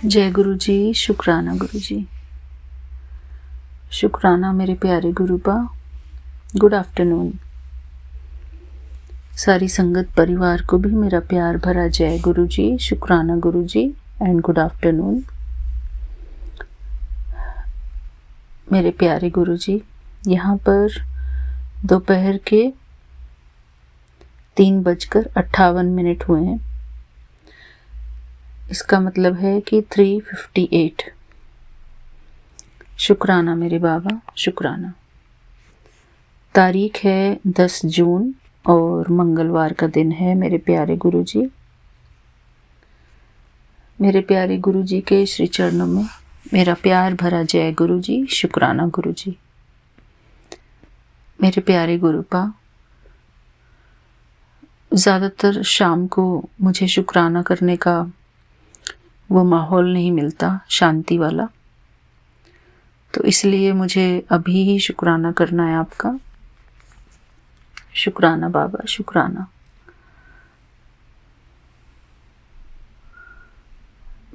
जय गुरु जी। शुक्राना गुरु जी। शुक्राना मेरे प्यारे गुरुपा। Good afternoon. सारी संगत परिवार को भी मेरा प्यार भरा जय गुरु जी, शुक्राना गुरु जी एंड गुड आफ्टरनून। मेरे प्यारे गुरु जी, यहाँ पर दोपहर के 3:58 हुए हैं। इसका मतलब है कि 3:58। शुक्राना मेरे बाबा, शुक्राना। तारीख है 10 जून और मंगलवार का दिन है मेरे प्यारे गुरु जी। मेरे प्यारे गुरु जी के श्री चरणों में मेरा प्यार भरा जय गुरु जी, शुक्राना गुरु जी। मेरे प्यारे गुरुपा, ज़्यादातर शाम को मुझे शुक्राना करने का वो माहौल नहीं मिलता शांति वाला, तो इसलिए मुझे अभी ही शुक्राना करना है आपका। शुक्राना बाबा, शुक्राना।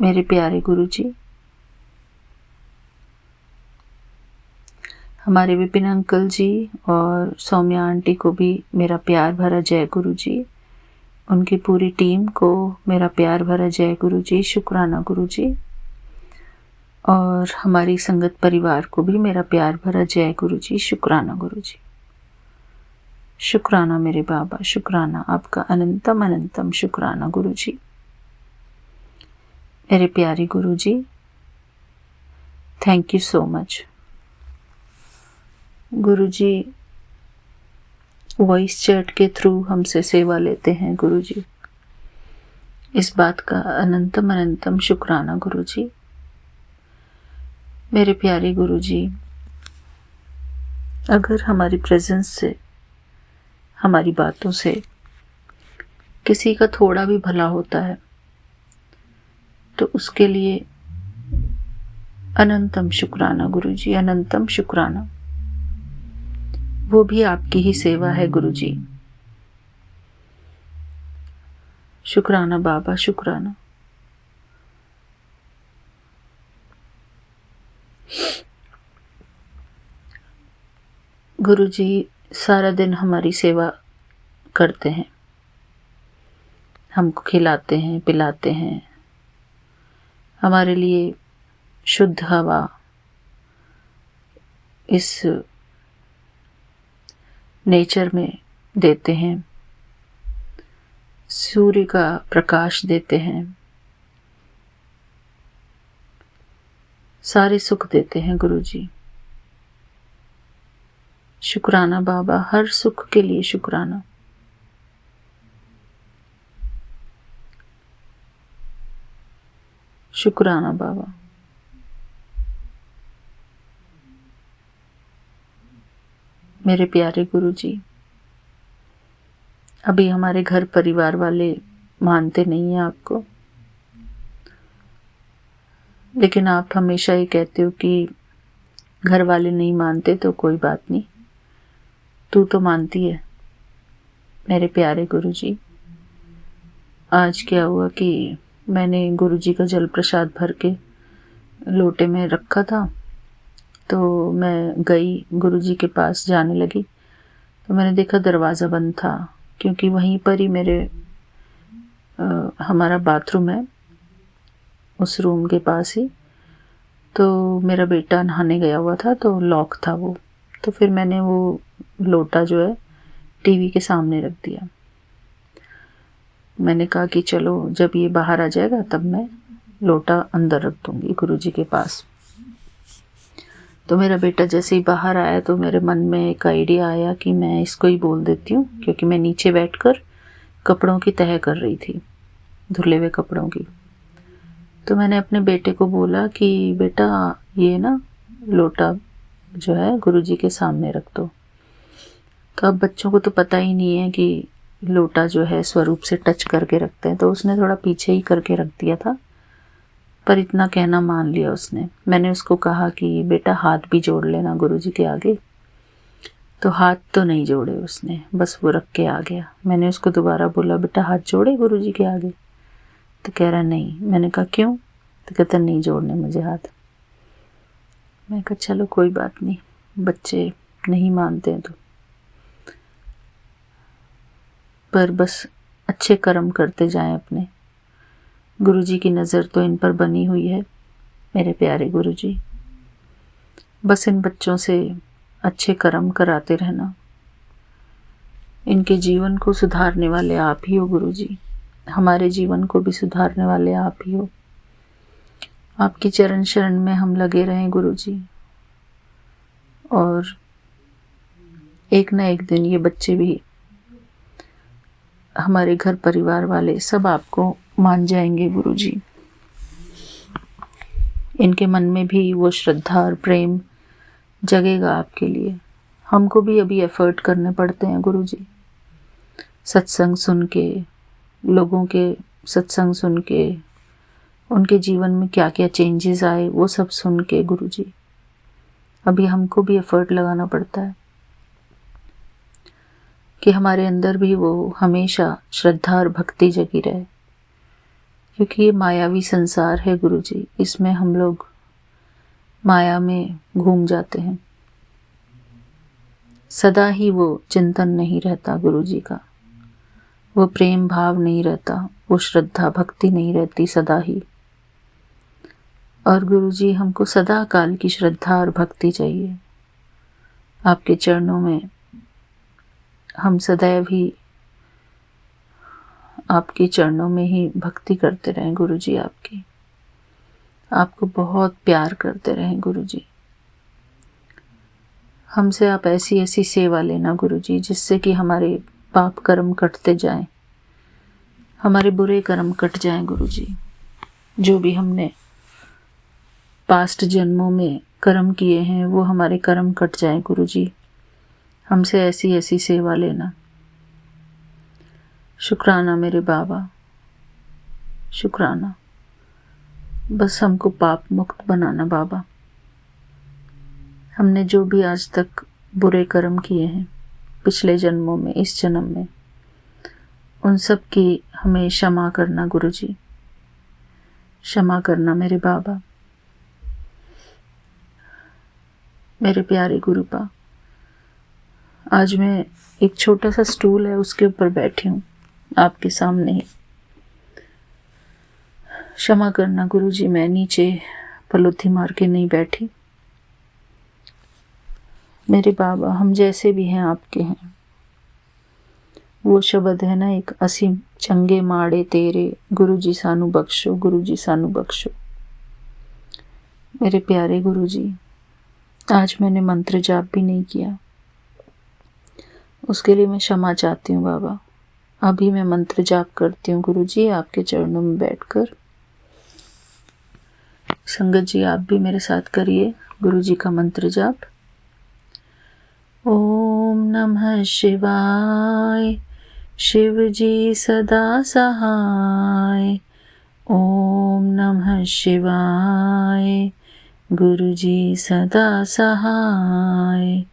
मेरे प्यारे गुरु जी, हमारे विपिन अंकल जी और सौम्या आंटी को भी मेरा प्यार भरा जय गुरु जी। उनकी पूरी टीम को मेरा प्यार भरा जय गुरु जी, शुक्राना गुरु जी। और हमारी संगत परिवार को भी मेरा प्यार भरा जय गुरु जी, शुक्राना गुरु जी। शुक्राना मेरे बाबा, शुक्राना आपका अनंतम अनंतम शुक्राना गुरु जी। मेरे प्यारे गुरु जी, thank you so much. Guru ji voice chat के थ्रू हमसे सेवा लेते हैं गुरु जी, इस बात का अनंतम अनंतम शुक्राना गुरु जी। मेरे प्यारे गुरु जी, अगर हमारी प्रेजेंस से, हमारी बातों से किसी का थोड़ा भी भला होता है तो उसके लिए अनंतम शुक्राना गुरु जी, अनंतम शुक्राना। वो भी आपकी ही सेवा है गुरु जी। शुक्राना बाबा, शुक्राना। गुरु जी सारा दिन हमारी सेवा करते हैं, हमको खिलाते हैं, पिलाते हैं, हमारे लिए शुद्ध हवा इस नेचर में देते हैं, सूर्य का प्रकाश देते हैं, सारे सुख देते हैं गुरु जी। शुक्राना बाबा, हर सुख के लिए शुक्राना। शुक्राना बाबा। मेरे प्यारे गुरु जी, अभी हमारे घर परिवार वाले मानते नहीं हैं आपको, लेकिन आप हमेशा ही कहते हो कि घर वाले नहीं मानते तो कोई बात नहीं, तू तो मानती है। मेरे प्यारे गुरु जी, आज क्या हुआ कि मैंने गुरु जी का जल प्रसाद भर के लोटे में रखा था, तो मैं गई गुरु जी के पास जाने लगी तो मैंने देखा दरवाज़ा बंद था, क्योंकि वहीं पर ही हमारा बाथरूम है, उस रूम के पास ही। तो मेरा बेटा नहाने गया हुआ था तो लॉक था वो, तो फिर मैंने वो लोटा जो है टीवी के सामने रख दिया। मैंने कहा कि चलो जब ये बाहर आ जाएगा तब मैं लोटा अंदर रख दूंगी गुरु जी के पास। तो मेरा बेटा जैसे ही बाहर आया तो मेरे मन में एक आइडिया आया कि मैं इसको ही बोल देती हूँ, क्योंकि मैं नीचे बैठकर कपड़ों की तह कर रही थी, धुले हुए कपड़ों की। तो मैंने अपने बेटे को बोला कि बेटा ये ना लोटा जो है गुरु जी के सामने रख दो। तो अब बच्चों को तो पता ही नहीं है कि लोटा जो है स्वरूप से टच करके रखते हैं, तो उसने थोड़ा पीछे ही करके रख दिया था, पर इतना कहना मान लिया उसने। मैंने उसको कहा कि बेटा हाथ भी जोड़ लेना गुरु जी के आगे, तो हाथ तो नहीं जोड़े उसने, बस वो रख के आ गया। मैंने उसको दोबारा बोला बेटा हाथ जोड़े गुरु जी के आगे, तो कह रहा नहीं। मैंने कहा क्यों? तो कहता नहीं जोड़ने मुझे हाथ। मैं कहा चलो कोई बात नहीं, बच्चे नहीं मानते हैं तो, पर बस अच्छे कर्म करते जाएं अपने। गुरुजी की नज़र तो इन पर बनी हुई है मेरे प्यारे गुरुजी। बस इन बच्चों से अच्छे कर्म कराते रहना। इनके जीवन को सुधारने वाले आप ही हो गुरुजी, हमारे जीवन को भी सुधारने वाले आप ही हो। आपकी चरण शरण में हम लगे रहें गुरुजी, और एक ना एक दिन ये बच्चे भी, हमारे घर परिवार वाले सब आपको मान जाएंगे गुरुजी। इनके मन में भी वो श्रद्धा और प्रेम जगेगा आपके लिए। हमको भी अभी एफर्ट करने पड़ते हैं गुरुजी, सत्संग सुन के, लोगों के सत्संग सुन के, उनके जीवन में क्या क्या चेंजेस आए वो सब सुन के गुरुजी, अभी हमको भी एफर्ट लगाना पड़ता है कि हमारे अंदर भी वो हमेशा श्रद्धा और भक्ति जगी रहे। क्योंकि ये मायावी संसार है गुरुजी, इसमें हम लोग माया में घूम जाते हैं। सदा ही वो चिंतन नहीं रहता गुरुजी का, वो प्रेम भाव नहीं रहता, वो श्रद्धा भक्ति नहीं रहती सदा ही। और गुरुजी हमको सदा काल की श्रद्धा और भक्ति चाहिए। आपके चरणों में हम सदैव ही आपके चरणों में ही भक्ति करते रहें गुरुजी, आपकी, आपको बहुत प्यार करते रहें गुरुजी। हमसे आप ऐसी ऐसी सेवा लेना गुरुजी, जिससे कि हमारे पाप कर्म कटते जाएं, हमारे बुरे कर्म कट जाएं गुरुजी। जो भी हमने पास्ट जन्मों में कर्म किए हैं वो हमारे कर्म कट जाएं गुरुजी। हमसे ऐसी ऐसी सेवा लेना। शुक्राना मेरे बाबा, शुक्राना। बस हमको पाप मुक्त बनाना बाबा। हमने जो भी आज तक बुरे कर्म किए हैं पिछले जन्मों में, इस जन्म में, उन सब की हमें क्षमा करना गुरुजी, क्षमा करना मेरे बाबा। मेरे प्यारे गुरुपा, आज मैं एक छोटा सा स्टूल है उसके ऊपर बैठी हूँ आपके सामने ही। क्षमा करना गुरुजी, मैं नीचे पलोथी मार के नहीं बैठी। मेरे बाबा, हम जैसे भी हैं आपके हैं। वो शब्द है ना एक, असीम चंगे माड़े तेरे, गुरुजी सानू बख्शो, गुरुजी सानू बख्शो। मेरे प्यारे गुरुजी, आज मैंने मंत्र जाप भी नहीं किया, उसके लिए मैं क्षमा चाहती हूँ बाबा। अभी मैं मंत्र जाप करती हूँ गुरुजी, आपके चरणों में बैठकर। संगत जी आप भी मेरे साथ करिए गुरुजी का मंत्र जाप। ओम नमः शिवाय, शिव जी सदा सहाय। ओम नमः शिवाय, गुरुजी सदा सहाय।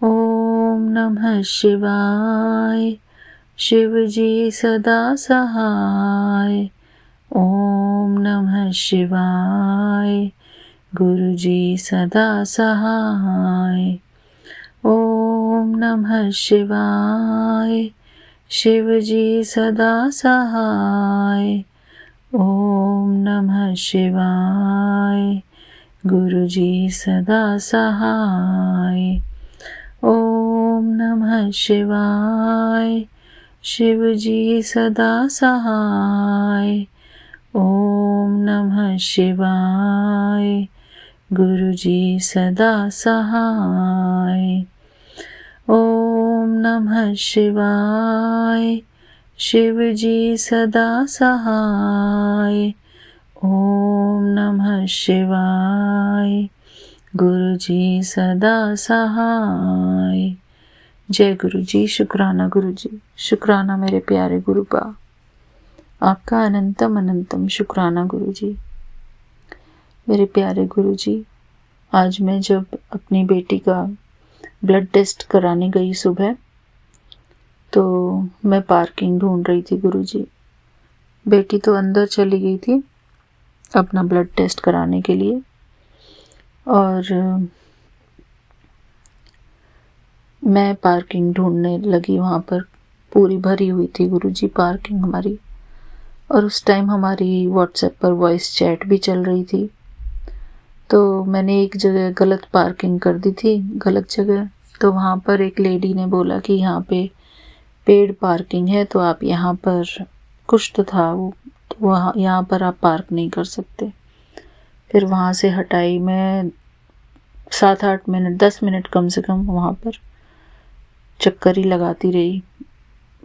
ओम नमः शिवाय, शिव जी सदा सहाय। ओम नमः शिवाय, गुरुजी सदा सहाय। ओम नमः शिवाय, शिव जी सदा सहाय। ओम नमः शिवाय, गुरुजी सदा सहाय। ओम नमः शिवाय, शिव जी सदा सहाय। ओम नमः शिवाय, गुरुजी सदा सहाय। ओम नमः शिवाय, शिव जी सदा सहाय। ओम नमः शिवाय, गुरुजी सदा सहाय। जय गुरुजी, शुक्राना गुरुजी, शुक्राना मेरे प्यारे गुरुपा, आपका अनंतम अनंतम शुक्राना गुरुजी। मेरे प्यारे गुरुजी, आज मैं जब अपनी बेटी का ब्लड टेस्ट कराने गई सुबह, तो मैं पार्किंग ढूंढ रही थी गुरुजी। बेटी तो अंदर चली गई थी, अपना ब्लड टेस्ट कराने के लिए। और मैं पार्किंग ढूंढने लगी, वहाँ पर पूरी भरी हुई थी गुरुजी पार्किंग हमारी। और उस टाइम हमारी व्हाट्सएप पर वॉइस चैट भी चल रही थी। तो मैंने एक जगह गलत पार्किंग कर दी थी, गलत जगह। तो वहाँ पर एक लेडी ने बोला कि यहाँ पे पेड पार्किंग है, तो आप यहाँ पर, कुछ तो था वो, तो वहाँ यहाँ पर आप पार्क नहीं कर सकते। फिर वहाँ से हटाई मैं। 7-8 मिनट, 10 मिनट कम से कम वहाँ पर चक्कर ही लगाती रही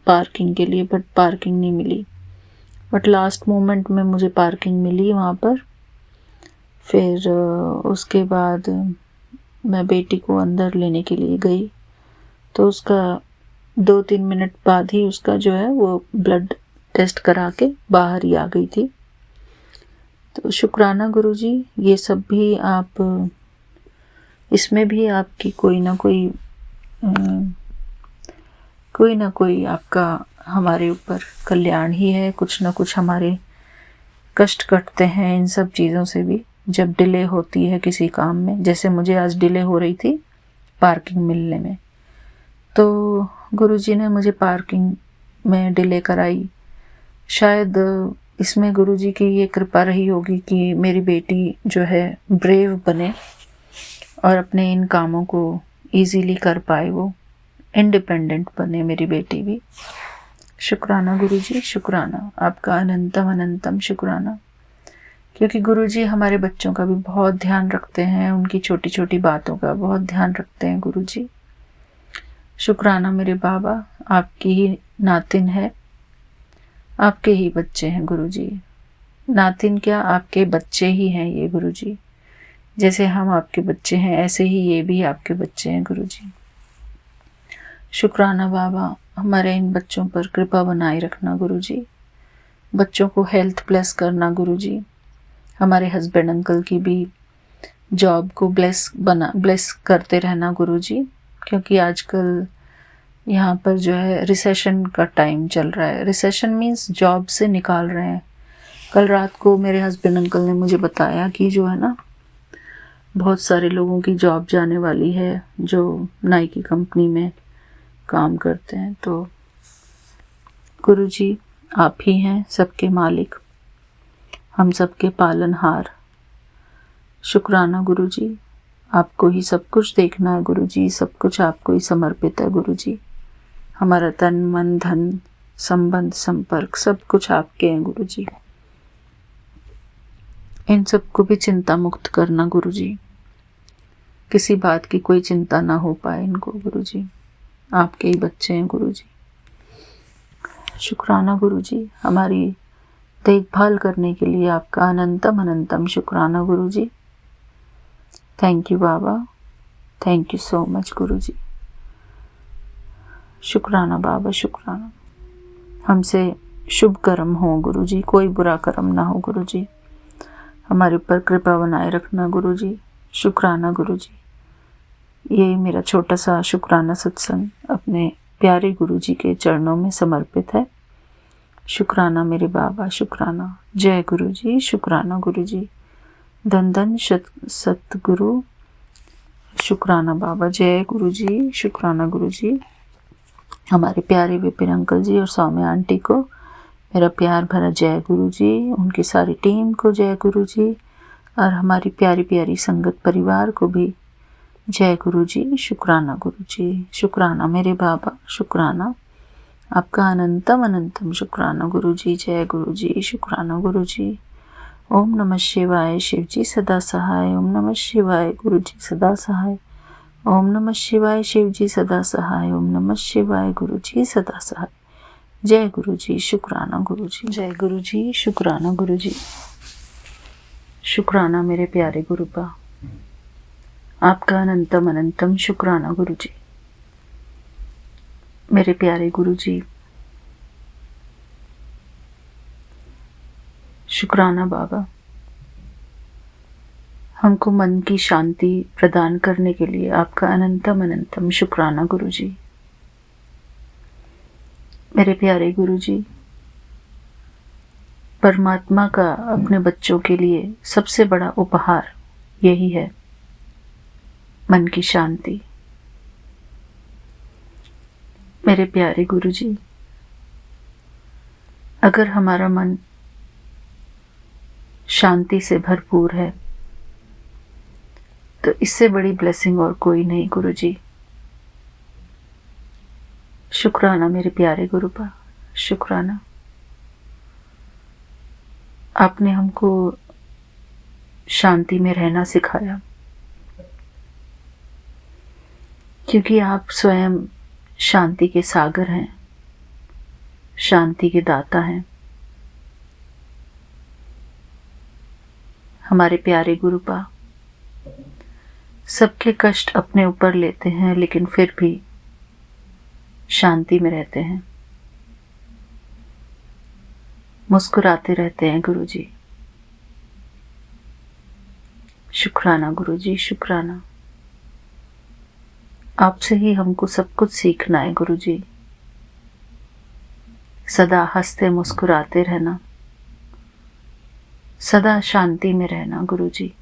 पार्किंग के लिए, बट पार्किंग नहीं मिली। बट लास्ट मोमेंट में मुझे पार्किंग मिली वहाँ पर। फिर उसके बाद मैं बेटी को अंदर लेने के लिए गई, तो उसका 2-3 मिनट बाद ही उसका जो है वो ब्लड टेस्ट करा के बाहर ही आ गई थी। तो शुक्राना गुरुजी, ये सब भी आप, इसमें भी आपकी कोई ना कोई आपका हमारे ऊपर कल्याण ही है। कुछ ना कुछ हमारे कष्ट कटते हैं इन सब चीज़ों से भी, जब डिले होती है किसी काम में। जैसे मुझे आज डिले हो रही थी पार्किंग मिलने में, तो गुरुजी ने मुझे पार्किंग में डिले कराई। शायद इसमें गुरुजी की ये कृपा रही होगी कि मेरी बेटी जो है ब्रेव बने और अपने इन कामों को इजीली कर पाए, वो इंडिपेंडेंट बने मेरी बेटी भी। शुक्राना गुरुजी, शुक्राना आपका, अनंतम अनंतम शुक्राना। क्योंकि गुरुजी हमारे बच्चों का भी बहुत ध्यान रखते हैं, उनकी छोटी छोटी बातों का बहुत ध्यान रखते हैं गुरुजी। शुक्राना मेरे बाबा, आपकी ही नातिन है, आपके ही बच्चे हैं गुरुजी। नातिन क्या, आपके बच्चे ही हैं ये गुरुजी। जैसे हम आपके बच्चे हैं, ऐसे ही ये भी आपके बच्चे हैं गुरुजी। शुक्राना बाबा, हमारे इन बच्चों पर कृपा बनाए रखना गुरुजी। बच्चों को हेल्थ ब्लेस करना गुरुजी। हमारे हस्बैंड अंकल की भी जॉब को ब्लेस करते रहना गुरुजी। क्योंकि आजकल यहाँ पर जो है रिसेशन का टाइम चल रहा है। रिसेशन मीन्स जॉब से निकाल रहे हैं। कल रात को मेरे हस्बैंड अंकल ने मुझे बताया कि जो है ना, बहुत सारे लोगों की जॉब जाने वाली है जो नाई की कंपनी में काम करते हैं। तो गुरुजी आप ही हैं सबके मालिक, हम सबके पालनहार। शुक्राना गुरुजी, आपको ही सब कुछ देखना है गुरुजी, सब कुछ आपको ही समर्पित है गुरुजी। हमारा तन मन धन संबंध संपर्क सब कुछ आपके हैं गुरुजी। इन सबको भी चिंता मुक्त करना गुरुजी, किसी बात की कोई चिंता ना हो पाए इनको गुरुजी। आपके ही बच्चे हैं गुरुजी। शुक्राना गुरुजी, हमारी देखभाल करने के लिए आपका अनंतम अनंतम शुक्राना Guruji. Thank you Baba, thank you so much Guruji. शुक्राना बाबा, शुक्राना। हमसे शुभ कर्म हो गुरुजी, कोई बुरा कर्म ना हो गुरुजी। हमारे ऊपर कृपा बनाए रखना गुरुजी। शुक्राना गुरुजी। ये मेरा छोटा सा शुक्राना सत्संग अपने प्यारे गुरुजी के चरणों में समर्पित है। शुक्राना मेरे बाबा, शुक्राना। जय गुरुजी, शुक्राना गुरुजी। धन धन सतगुरु, शुक्राना बाबा। जय गुरुजी, शुक्राना गुरुजी। हमारे प्यारे विपिन अंकल जी और सौम्या आंटी को मेरा प्यार भरा जय गुरुजी। उनकी सारी टीम को जय गुरुजी, और हमारी प्यारी प्यारी संगत परिवार को भी जय गुरुजी। शुक्राना गुरुजी, शुक्राना मेरे बाबा, शुक्राना आपका अनंतम अनंतम शुक्राना गुरुजी। जय गुरुजी, शुक्राना गुरुजी। ओम नमः शिवाय, शिवजी सदा सहाय। ओम नमः शिवाय, गुरुजी सदा सहाय। ओम नमः शिवाय, शिवजी सदा सहाय। ओम नमः शिवाय, गुरुजी सदा सहाय। जय गुरुजी, शुक्राना गुरुजी। जय गुरुजी, शुक्राना गुरुजी। शुक्राना मेरे प्यारे गुरुपा, आपका अनंतम अनंतम शुक्राना गुरुजी। मेरे प्यारे गुरुजी, शुक्राना बाबा, हमको मन की शांति प्रदान करने के लिए आपका अनंतम अनंतम शुक्राना गुरुजी। मेरे प्यारे गुरुजी, परमात्मा का अपने बच्चों के लिए सबसे बड़ा उपहार यही है, मन की शांति। मेरे प्यारे गुरुजी, अगर हमारा मन शांति से भरपूर है तो इससे बड़ी ब्लेसिंग और कोई नहीं गुरुजी। शुक्राना मेरे प्यारे गुरुपा, शुक्राना। आपने हमको शांति में रहना सिखाया, क्योंकि आप स्वयं शांति के सागर हैं, शांति के दाता हैं। हमारे प्यारे गुरुपा सबके कष्ट अपने ऊपर लेते हैं, लेकिन फिर भी शांति में रहते हैं, मुस्कुराते रहते हैं गुरुजी। शुक्राना गुरुजी, शुक्राना। आपसे ही हमको सब कुछ सीखना है गुरुजी। सदा हंसते मुस्कुराते रहना, सदा शांति में रहना गुरुजी।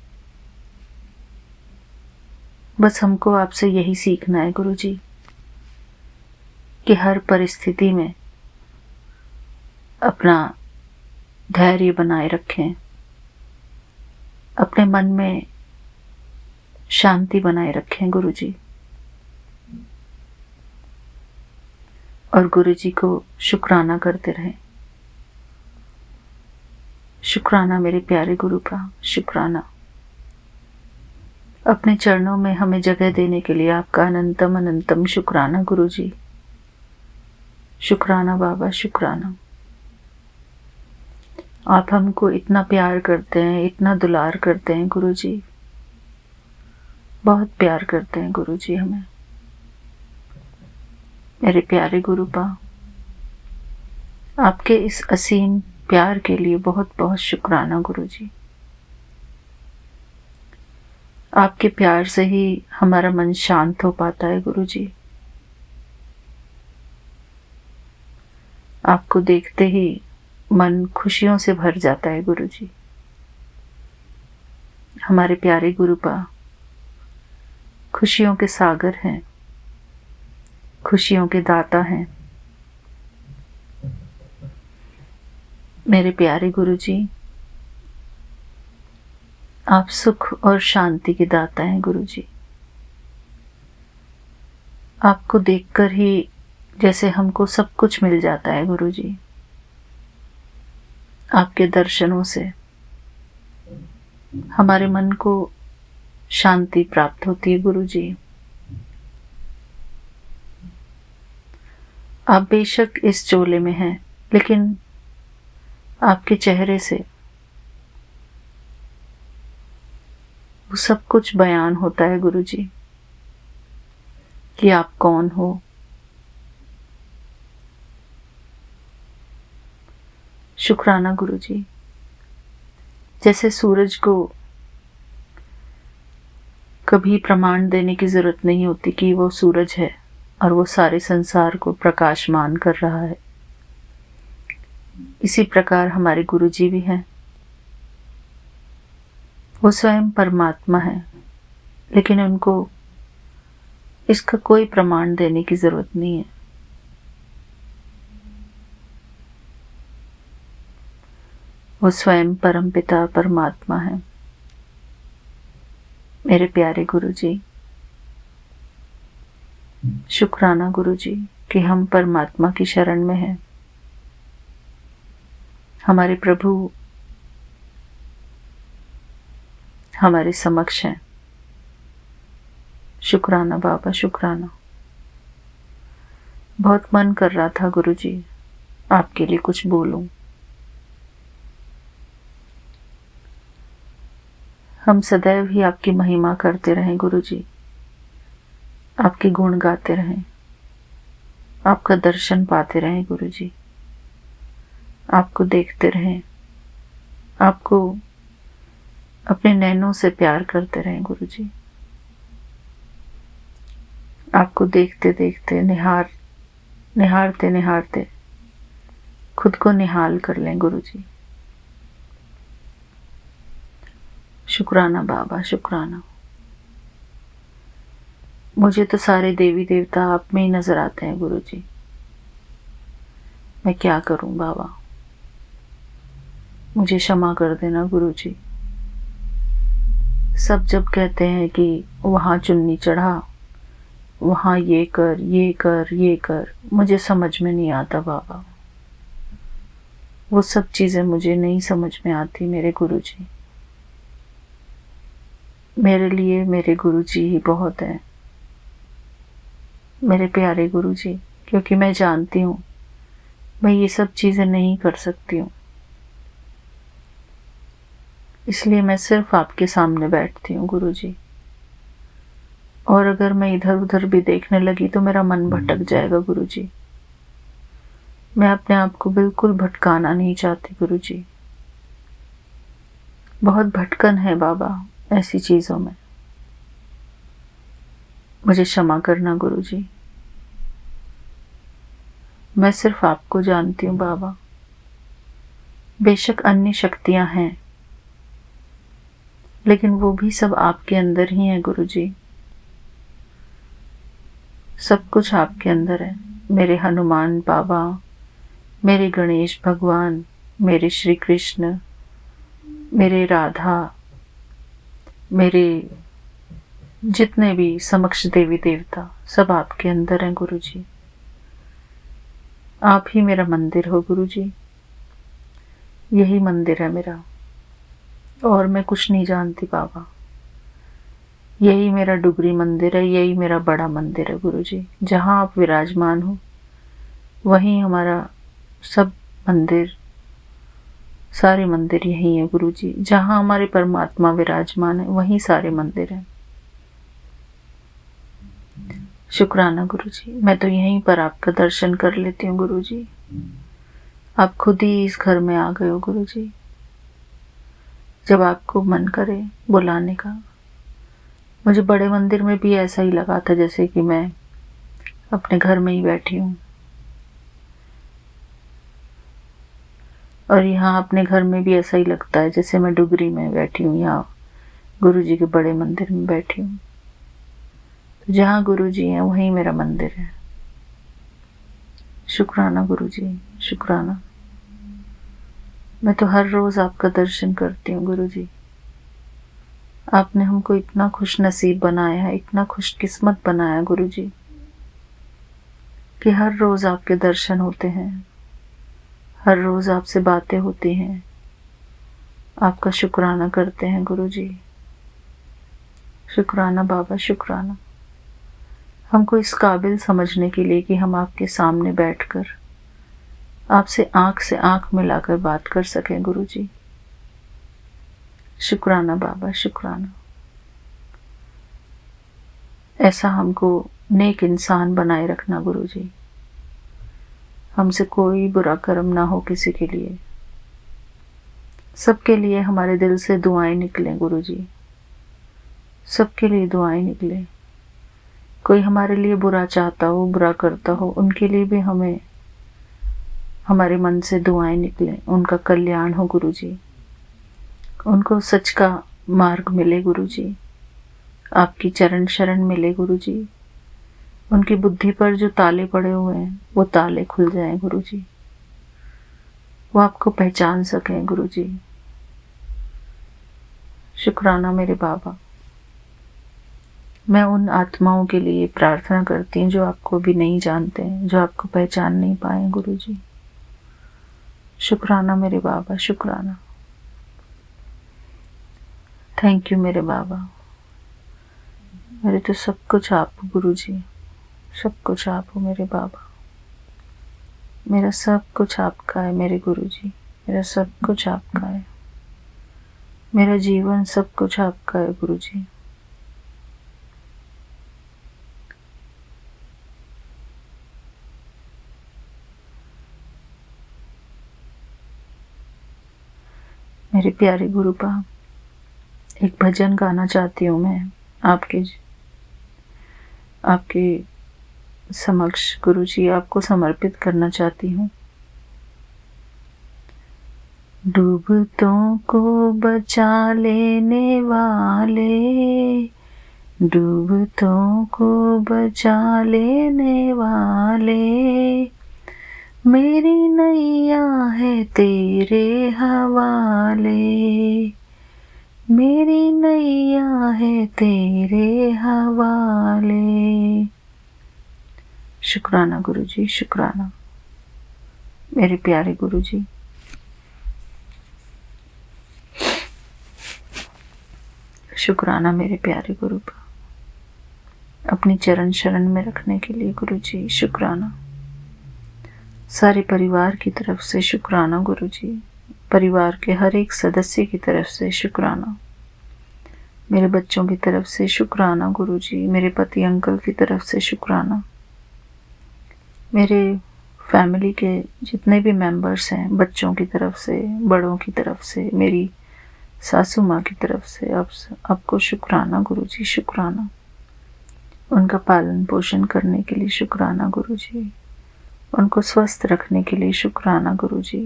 बस हमको आपसे यही सीखना है गुरुजी कि हर परिस्थिति में अपना धैर्य बनाए रखें, अपने मन में शांति बनाए रखें गुरुजी, और गुरुजी को शुक्राना करते रहें। शुक्राना मेरे प्यारे गुरु का, शुक्राना। अपने चरणों में हमें जगह देने के लिए आपका अनंतम अनंतम शुक्राना गुरुजी। शुक्राना बाबा, शुक्राना। आप हमको इतना प्यार करते हैं, इतना दुलार करते हैं गुरुजी, बहुत प्यार करते हैं गुरुजी हमें। मेरे प्यारे गुरुपा, आपके इस असीम प्यार के लिए बहुत बहुत शुक्राना गुरुजी। आपके प्यार से ही हमारा मन शांत हो पाता है गुरुजी। आपको देखते ही मन खुशियों से भर जाता है गुरुजी। हमारे प्यारे गुरुपा खुशियों के सागर हैं, खुशियों के दाता हैं। मेरे प्यारे गुरुजी, आप सुख और शांति के दाता हैं गुरुजी। आपको देखकर ही जैसे हमको सब कुछ मिल जाता है गुरुजी। आपके दर्शनों से हमारे मन को शांति प्राप्त होती है गुरुजी। आप बेशक इस चोले में हैं, लेकिन आपके चेहरे से वो सब कुछ बयान होता है गुरुजी कि आप कौन हो। शुक्राना गुरुजी। जैसे सूरज को कभी प्रमाण देने की जरूरत नहीं होती कि वो सूरज है और वो सारे संसार को प्रकाशमान कर रहा है, इसी प्रकार हमारे गुरुजी भी हैं। वो स्वयं परमात्मा है, लेकिन उनको इसका कोई प्रमाण देने की जरूरत नहीं है। वो स्वयं परमपिता परमात्मा है। मेरे प्यारे गुरुजी, शुक्राना गुरुजी कि हम परमात्मा की शरण में हैं। हमारे प्रभु हमारे समक्ष हैं। शुक्राना बाबा, शुक्राना। बहुत मन कर रहा था गुरुजी आपके लिए कुछ बोलूं। हम सदैव ही आपकी महिमा करते रहें गुरुजी, आपके गुण गाते रहें, आपका दर्शन पाते रहें गुरुजी, आपको देखते रहें, आपको अपने नैनों से प्यार करते रहें गुरुजी। आपको देखते देखते निहारते निहारते खुद को निहाल कर लें गुरुजी। शुक्राना बाबा, शुक्राना। मुझे तो सारे देवी देवता आप में ही नजर आते हैं गुरुजी। मैं क्या करूं बाबा, मुझे क्षमा कर देना गुरुजी। सब जब कहते हैं कि वहां चुन्नी चढ़ा, वहां ये कर, ये कर, ये कर, मुझे समझ में नहीं आता बाबा। वो सब चीजें मुझे नहीं समझ में आती मेरे गुरुजी। मेरे लिए मेरे गुरुजी ही बहुत है, मेरे प्यारे गुरुजी, क्योंकि मैं जानती हूँ मैं ये सब चीजें नहीं कर सकती हूँ। इसलिए मैं सिर्फ आपके सामने बैठती हूँ गुरुजी। और अगर मैं इधर उधर भी देखने लगी तो मेरा मन भटक जाएगा गुरुजी। मैं अपने आप को बिल्कुल भटकाना नहीं चाहती गुरुजी। बहुत भटकन है बाबा ऐसी चीजों में। मुझे क्षमा करना गुरुजी। मैं सिर्फ आपको जानती हूँ बाबा। बेशक अन्य शक्तियां हैं, लेकिन वो भी सब आपके अंदर ही है गुरुजी। सब कुछ आपके अंदर है। मेरे हनुमान बाबा, मेरे गणेश भगवान, मेरे श्री कृष्ण, मेरे राधा, मेरे जितने भी समक्ष देवी देवता, सब आपके अंदर हैं गुरुजी। आप ही मेरा मंदिर हो गुरुजी। यही मंदिर है मेरा, और मैं कुछ नहीं जानती बाबा। यही मेरा डुगरी मंदिर है, यही मेरा बड़ा मंदिर है गुरुजी। जहाँ आप विराजमान हो वहीं हमारा सब मंदिर, सारे मंदिर यही है गुरुजी। जहाँ हमारे परमात्मा विराजमान है वहीं सारे मंदिर हैं। शुक्राना गुरुजी। मैं तो यहीं पर आपका दर्शन कर लेती हूँ गुरुजी। आप खुद ही इस घर में आ गए हो गुरुजी। जब आपको मन करे बुलाने का। मुझे बड़े मंदिर में भी ऐसा ही लगा था जैसे कि मैं अपने घर में ही बैठी हूँ, और यहाँ अपने घर में भी ऐसा ही लगता है जैसे मैं डुगरी में बैठी हूँ या गुरुजी के बड़े मंदिर में बैठी हूँ। तो जहाँ गुरुजी हैं वहीं मेरा मंदिर है। शुक्राना गुरुजी, शुक्राना। मैं तो हर रोज आपका दर्शन करती हूँ गुरुजी। आपने हमको इतना खुश नसीब बनाया है, इतना खुशकिस्मत बनाया गुरुजी, कि हर रोज आपके दर्शन होते हैं, हर रोज आपसे बातें होती हैं। आपका शुक्राना करते हैं गुरुजी। शुक्राना बाबा, शुक्राना। हमको इस काबिल समझने के लिए कि हम आपके सामने बैठकर आपसे आंख मिलाकर बात कर सकें गुरुजी। शुक्राना बाबा, शुक्राना। ऐसा हमको नेक इंसान बनाए रखना गुरुजी। हमसे कोई बुरा कर्म ना हो किसी के लिए। सबके लिए हमारे दिल से दुआएं निकलें गुरुजी। सबके लिए दुआएं निकलें। कोई हमारे लिए बुरा चाहता हो, बुरा करता हो, उनके लिए भी हमें हमारे मन से दुआएं निकलें। उनका कल्याण हो गुरुजी। उनको सच का मार्ग मिले गुरुजी। आपकी चरण शरण मिले गुरुजी। उनकी बुद्धि पर जो ताले पड़े हुए हैं वो ताले खुल जाएं गुरुजी। वो आपको पहचान सकें गुरुजी। शुक्राना मेरे बाबा। मैं उन आत्माओं के लिए प्रार्थना करती हूँ जो आपको भी नहीं जानते हैं, जो आपको पहचान नहीं पाए गुरुजी। शुक्राना मेरे बाबा, शुक्राना। थैंक यू मेरे बाबा। मेरे तो सब कुछ आप हो गुरुजी। सब कुछ आप हो मेरे बाबा। मेरा सब कुछ आपका है मेरे गुरुजी। मेरा सब कुछ आपका है। मेरा जीवन सब कुछ आपका है गुरुजी। मेरे प्यारे गुरुपा, एक भजन गाना चाहती हूँ मैं आपके समक्ष गुरुजी। आपको समर्पित करना चाहती हूँ। डूबतों को बचा लेने वाले, डूबतों को बचा लेने वाले, मेरी नैया है तेरे हवाले, मेरी नैया है तेरे हवाले। शुक्राना गुरुजी, शुक्राना मेरे प्यारे गुरुजी। शुक्राना मेरे प्यारे गुरु का अपनी चरण शरण में रखने के लिए गुरुजी, शुक्राना। सारे परिवार की तरफ से शुक्राना गुरुजी, परिवार के हर एक सदस्य की तरफ से शुक्राना, मेरे बच्चों की तरफ से शुक्राना गुरुजी, मेरे पति अंकल की तरफ से शुक्राना, मेरे फैमिली के जितने भी मेंबर्स हैं, बच्चों की तरफ से, बड़ों की तरफ से, मेरी सासू माँ की तरफ से आपको शुक्राना गुरुजी, शुक्राना। उनका पालन पोषण करने के लिए शुक्राना गुरुजी, उनको स्वस्थ रखने के लिए शुक्राना गुरुजी,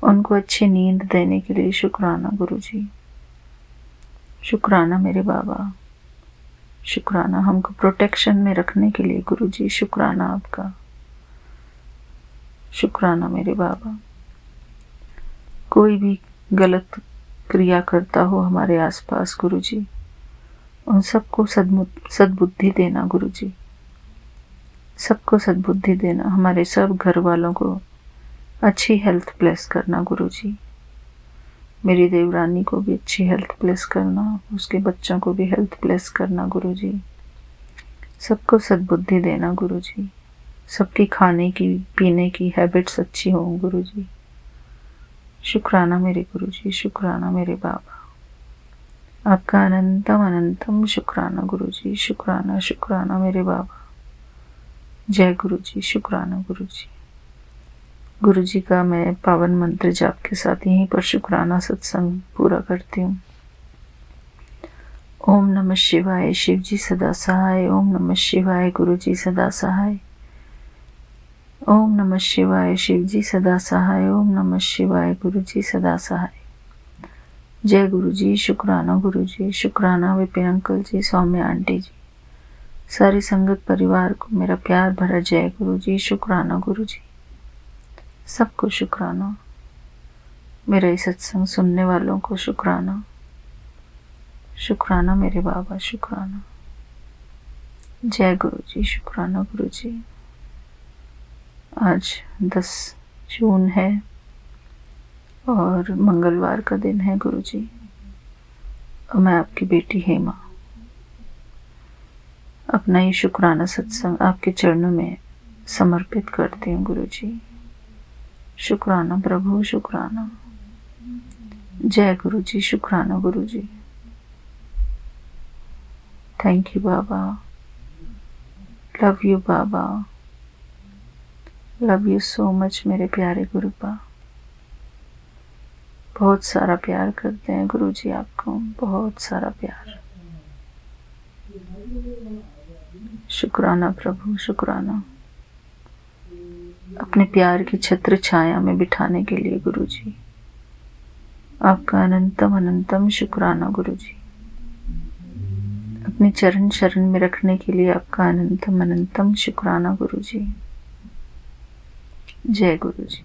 उनको अच्छी नींद देने के लिए शुक्राना गुरुजी, शुक्राना मेरे बाबा, शुक्राना हमको प्रोटेक्शन में रखने के लिए गुरुजी, शुक्राना आपका, शुक्राना मेरे बाबा। कोई भी गलत क्रिया करता हो हमारे आसपास गुरुजी, उन सबको सद्बुद्धि देना गुरुजी, सबको सद्बुद्धि देना, हमारे सब घर वालों को अच्छी हेल्थ ब्लेस करना गुरुजी, मेरी देवरानी को भी अच्छी हेल्थ ब्लेस करना, उसके बच्चों को भी हेल्थ ब्लेस करना गुरुजी, सबको सद्बुद्धि देना गुरुजी, सबकी खाने की पीने की हैबिट्स अच्छी हो गुरुजी। शुक्राना मेरे गुरुजी, शुक्राना मेरे बाबा, आपका अनंतम अनंतम शुक्राना गुरुजी, शुक्राना शुक्राना मेरे बाबा। जय गुरुजी, शुक्राना गुरुजी। गुरुजी का मैं पावन मंत्र जाप के साथ यहीं पर शुक्राना सत्संग पूरा करती हूँ। ओम नमः शिवाय, शिवजी सदा सहाय। ओम नमः शिवाय, गुरुजी सदा सहाय। ओम नमः शिवाय, शिवजी सदा सहाय। ओम नमः शिवाय, गुरुजी सदा सहाय। जय गुरुजी, शुक्राना गुरुजी, शुक्राना विपिन अंकल जी, सौम्य आंटी जी, सारी संगत परिवार को मेरा प्यार भरा जय गुरुजी, शुक्राना गुरुजी, सबको शुक्राना, मेरा इस सत्संग सुनने वालों को शुक्राना, शुक्राना मेरे बाबा, शुक्राना। जय गुरुजी, शुक्राना गुरुजी। आज 10 जून है और मंगलवार का दिन है गुरुजी, और मैं आपकी बेटी हेमा अपना ये शुक्राना सत्संग आपके चरणों में समर्पित करती हूँ गुरुजी। शुक्राना प्रभु, शुक्राना। जय गुरुजी, शुक्राना Guruji. Thank you Baba, love you Baba, love you so much मेरे प्यारे गुरुपा। बहुत सारा प्यार करते हैं गुरुजी आपको, बहुत सारा प्यार। शुक्राना प्रभु, शुक्राना। अपने प्यार की छत्र छाया में बिठाने के लिए गुरुजी आपका अनंतम अनंतम शुक्राना गुरुजी। अपने चरण शरण में रखने के लिए आपका अनंतम अनंतम शुक्राना गुरुजी। जय गुरुजी।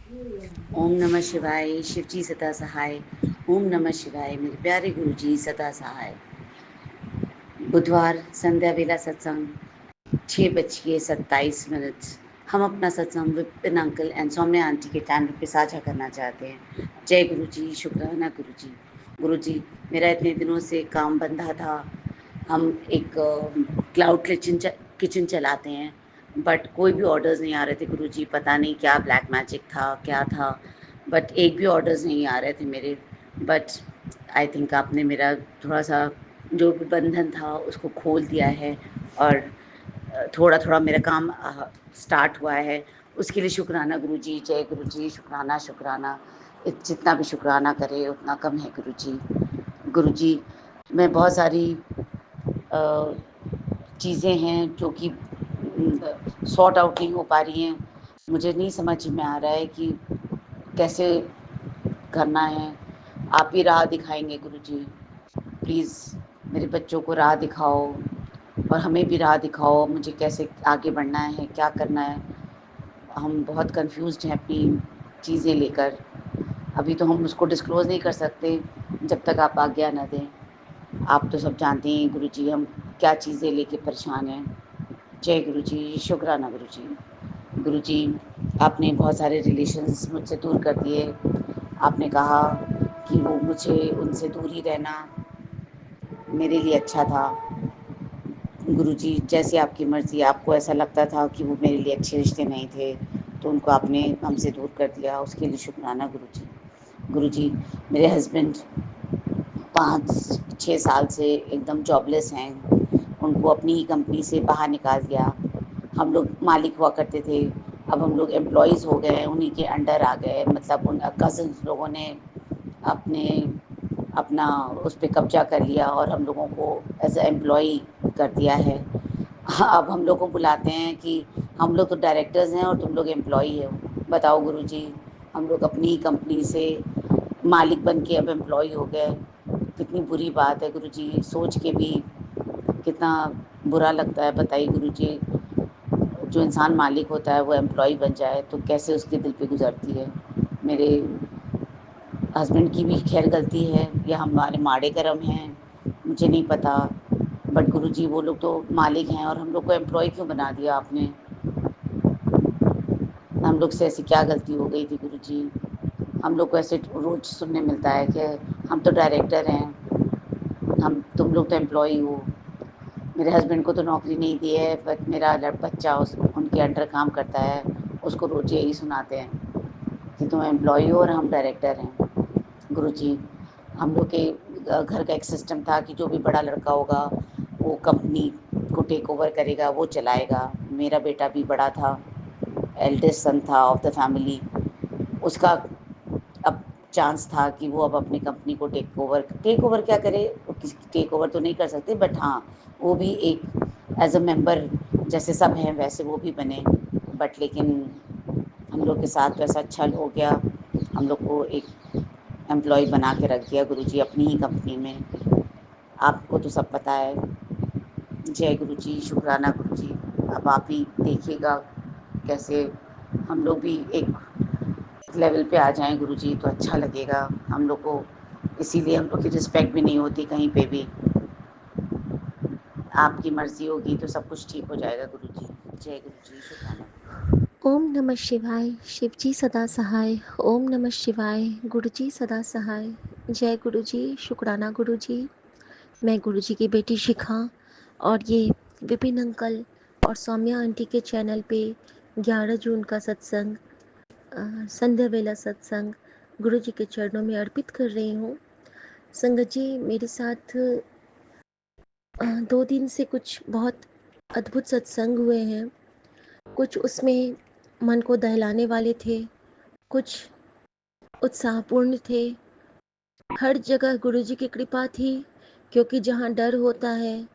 ओम नमः शिवाय, शिवजी सदा सहाय। ओम नमः शिवाय, मेरे प्यारे गुरुजी सदा सहाय। बुधवार संध्या वेला सत्संग 6:27 हम अपना सत्संग Vipin uncle and Saumya aunty के चैनल पे साझा करना चाहते हैं। जय गुरुजी, शुक्राना गुरुजी। गुरुजी, मेरा इतने दिनों से काम बंधा था। हम एक क्लाउड किचन चलाते हैं, बट कोई भी ऑर्डर्स नहीं आ रहे थे गुरुजी। पता नहीं क्या ब्लैक मैजिक था, क्या था, बट एक भी ऑर्डर्स नहीं आ रहे थे मेरे। बट आई थिंक आपने मेरा थोड़ा सा जो भी बंधन था उसको खोल दिया है, और थोड़ा थोड़ा मेरा काम स्टार्ट हुआ है। उसके लिए शुक्राना गुरुजी। जय गुरुजी, शुक्राना शुक्राना। जितना भी शुक्राना करे उतना कम है गुरुजी। गुरुजी, मैं बहुत सारी चीज़ें हैं जो कि सॉर्ट आउट नहीं हो पा रही हैं। मुझे नहीं समझ में आ रहा है कि कैसे करना है। आप ही राह दिखाएंगे गुरुजी। प्लीज़ मेरे बच्चों को राह दिखाओ और हमें भी राह दिखाओ, मुझे कैसे आगे बढ़ना है, क्या करना है। हम बहुत कंफ्यूज्ड हैं अपनी चीज़ें लेकर। अभी तो हम उसको डिस्क्लोज़ नहीं कर सकते जब तक आप आज्ञा ना दें। आप तो सब जानते हैं गुरुजी हम क्या चीज़ें लेके परेशान हैं। जय गुरुजी, शुक्राना गुरुजी। गुरुजी, आपने बहुत सारे रिलेशंस मुझसे दूर कर दिए। आपने कहा कि वो मुझे उनसे दूर ही रहना मेरे लिए अच्छा था। गुरुजी, जैसे आपकी मर्ज़ी, आपको ऐसा लगता था कि वो मेरे लिए अच्छे रिश्ते नहीं थे, तो उनको आपने हमसे दूर कर दिया, उसके लिए शुक्राना गुरुजी। गुरुजी, मेरे हस्बैंड 5-6 साल से एकदम जॉबलेस हैं। उनको अपनी ही कंपनी से बाहर निकाल दिया। हम लोग मालिक हुआ करते थे, अब हम लोग एम्प्लॉइज़ हो गए, उन्हीं के अंडर आ गए। मतलब उन कज़िन्स लोगों ने अपने अपना उस पे कब्ज़ा कर लिया और हम लोगों को एज़ अ एम्प्लॉई कर दिया है। अब हम लोग को बुलाते हैं कि हम लोग तो डायरेक्टर्स हैं और तुम लोग एम्प्लॉई हो। बताओ गुरुजी, हम लोग अपनी ही कंपनी से मालिक बन के अब एम्प्लॉई हो गए। कितनी बुरी बात है गुरुजी, सोच के भी कितना बुरा लगता है। बताइए गुरुजी, जो इंसान मालिक होता है वो एम्प्लॉय बन जाए तो कैसे उसके दिल पे गुजरती है। मेरे हस्बैंड की भी खैर गलती है या हमारे माड़े कर्म हैं, मुझे नहीं पता। बट गुरुजी वो लोग तो मालिक हैं और हम लोग को एम्प्लॉय क्यों बना दिया आपने। हम लोग से ऐसी क्या गलती हो गई थी गुरुजी। हम लोग को ऐसे रोज़ सुनने मिलता है कि हम तो डायरेक्टर हैं, हम तुम लोग तो एम्प्लॉय हो। मेरे हस्बैंड को तो नौकरी नहीं दी है, बट मेरा बच्चा उनके अंडर काम करता है, उसको रोज़ यही सुनाते हैं कि तुम एम्प्लॉई हो और हम डायरेक्टर हैं। गुरुजी, हम लोग के घर का एक सिस्टम था कि जो भी बड़ा लड़का होगा वो कंपनी को टेक ओवर करेगा, वो चलाएगा। मेरा बेटा भी बड़ा था, एल्डेस्ट सन था ऑफ द फैमिली। उसका अब चांस था कि वो अब अपनी कंपनी को टेक ओवर क्या करे, टेक ओवर तो नहीं कर सकते, बट हाँ वो भी एक एज अ मेंबर जैसे सब हैं वैसे वो भी बने। बट लेकिन हम लोग के साथ तो ऐसा अच्छा हो गया, हम लोग को एक एम्प्लॉय बना के रख दिया गुरुजी अपनी ही कंपनी में। आपको तो सब पता है। जय गुरुजी, शुक्राना गुरुजी। अब आप ही देखिएगा कैसे हम लोग भी एक लेवल पे आ जाएं गुरुजी तो अच्छा लगेगा हम लोग को। इसीलिए हम लोग की रिस्पेक्ट भी नहीं होती कहीं पे भी। आपकी मर्ज़ी होगी तो सब कुछ ठीक हो जाएगा गुरुजी। जय गुरुजी, शुक्राना। ओम नमः शिवाय। शिवजी सदा सहाय। ओम नमः शिवाय। गुरुजी सदा सहाय। जय गुरुजी, शुक्राना गुरुजी। मैं गुरुजी की बेटी शिखा और ये विपिन अंकल और सौम्या आंटी के चैनल पे 11 जून का सत्संग, संध्या वेला सत्संग गुरुजी के चरणों में अर्पित कर रही हूँ। संगत जी, मेरे साथ 2 दिन से कुछ बहुत अद्भुत सत्संग हुए हैं। कुछ उसमें मन को दहलाने वाले थे, कुछ उत्साहपूर्ण थे। हर जगह गुरुजी की कृपा थी, क्योंकि जहाँ डर होता है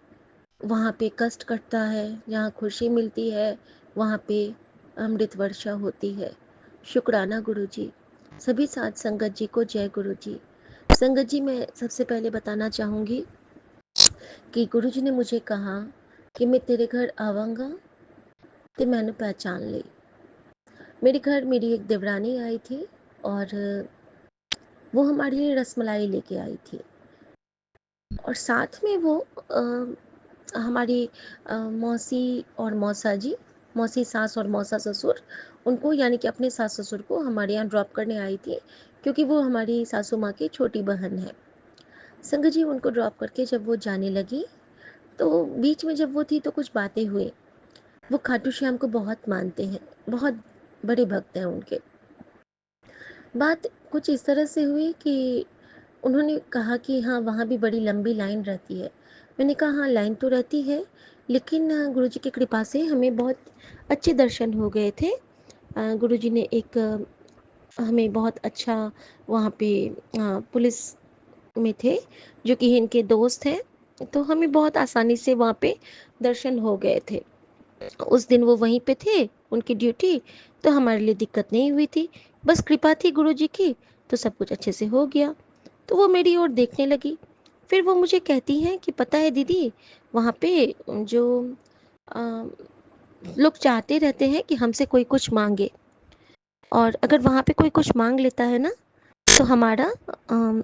वहाँ पे कष्ट कटता है, जहाँ खुशी मिलती है वहाँ पे अमृत वर्षा होती है। शुक्राना गुरुजी। सभी साथ संगत जी को जय गुरुजी। संगत जी, मैं सबसे पहले बताना चाहूँगी कि गुरुजी ने मुझे कहा कि मैं तेरे घर आवांगा तो मैंने पहचान ली। मेरे घर मेरी एक देवरानी आई थी और वो हमारे लिए रसमलाई लेके आई थी और साथ में वो हमारी मौसी और मौसा जी, मौसी सास और मौसा ससुर, उनको यानी कि अपने सास ससुर को हमारे यहाँ ड्रॉप करने आई थी, क्योंकि वो हमारी सासू माँ की छोटी बहन है। संगत जी, उनको ड्रॉप करके जब वो जाने लगी तो बीच में जब वो थी तो कुछ बातें हुई। वो खाटू श्याम को बहुत मानते हैं, बहुत बड़े भक्त हैं उनके। बात कुछ इस तरह से हुई कि उन्होंने कहा कि हाँ, वहाँ भी बड़ी लंबी लाइन रहती है। मैंने कहा हाँ, लाइन तो रहती है, लेकिन गुरुजी की कृपा से हमें बहुत अच्छे दर्शन हो गए थे। गुरुजी ने एक हमें बहुत अच्छा वहाँ पे पुलिस में थे जो कि इनके दोस्त हैं, तो हमें बहुत आसानी से वहाँ पे दर्शन हो गए थे। उस दिन वो वहीं पे थे, उनकी ड्यूटी, तो हमारे लिए दिक्कत नहीं हुई थी। बस कृपा थी गुरुजी की, तो सब कुछ अच्छे से हो गया। तो वो मेरी ओर देखने लगी। फिर वो मुझे कहती हैं कि पता है दीदी, वहाँ पे जो अ, लोग चाहते रहते हैं कि हमसे कोई कुछ मांगे, और अगर वहाँ पे कोई कुछ मांग लेता है ना, तो हमारा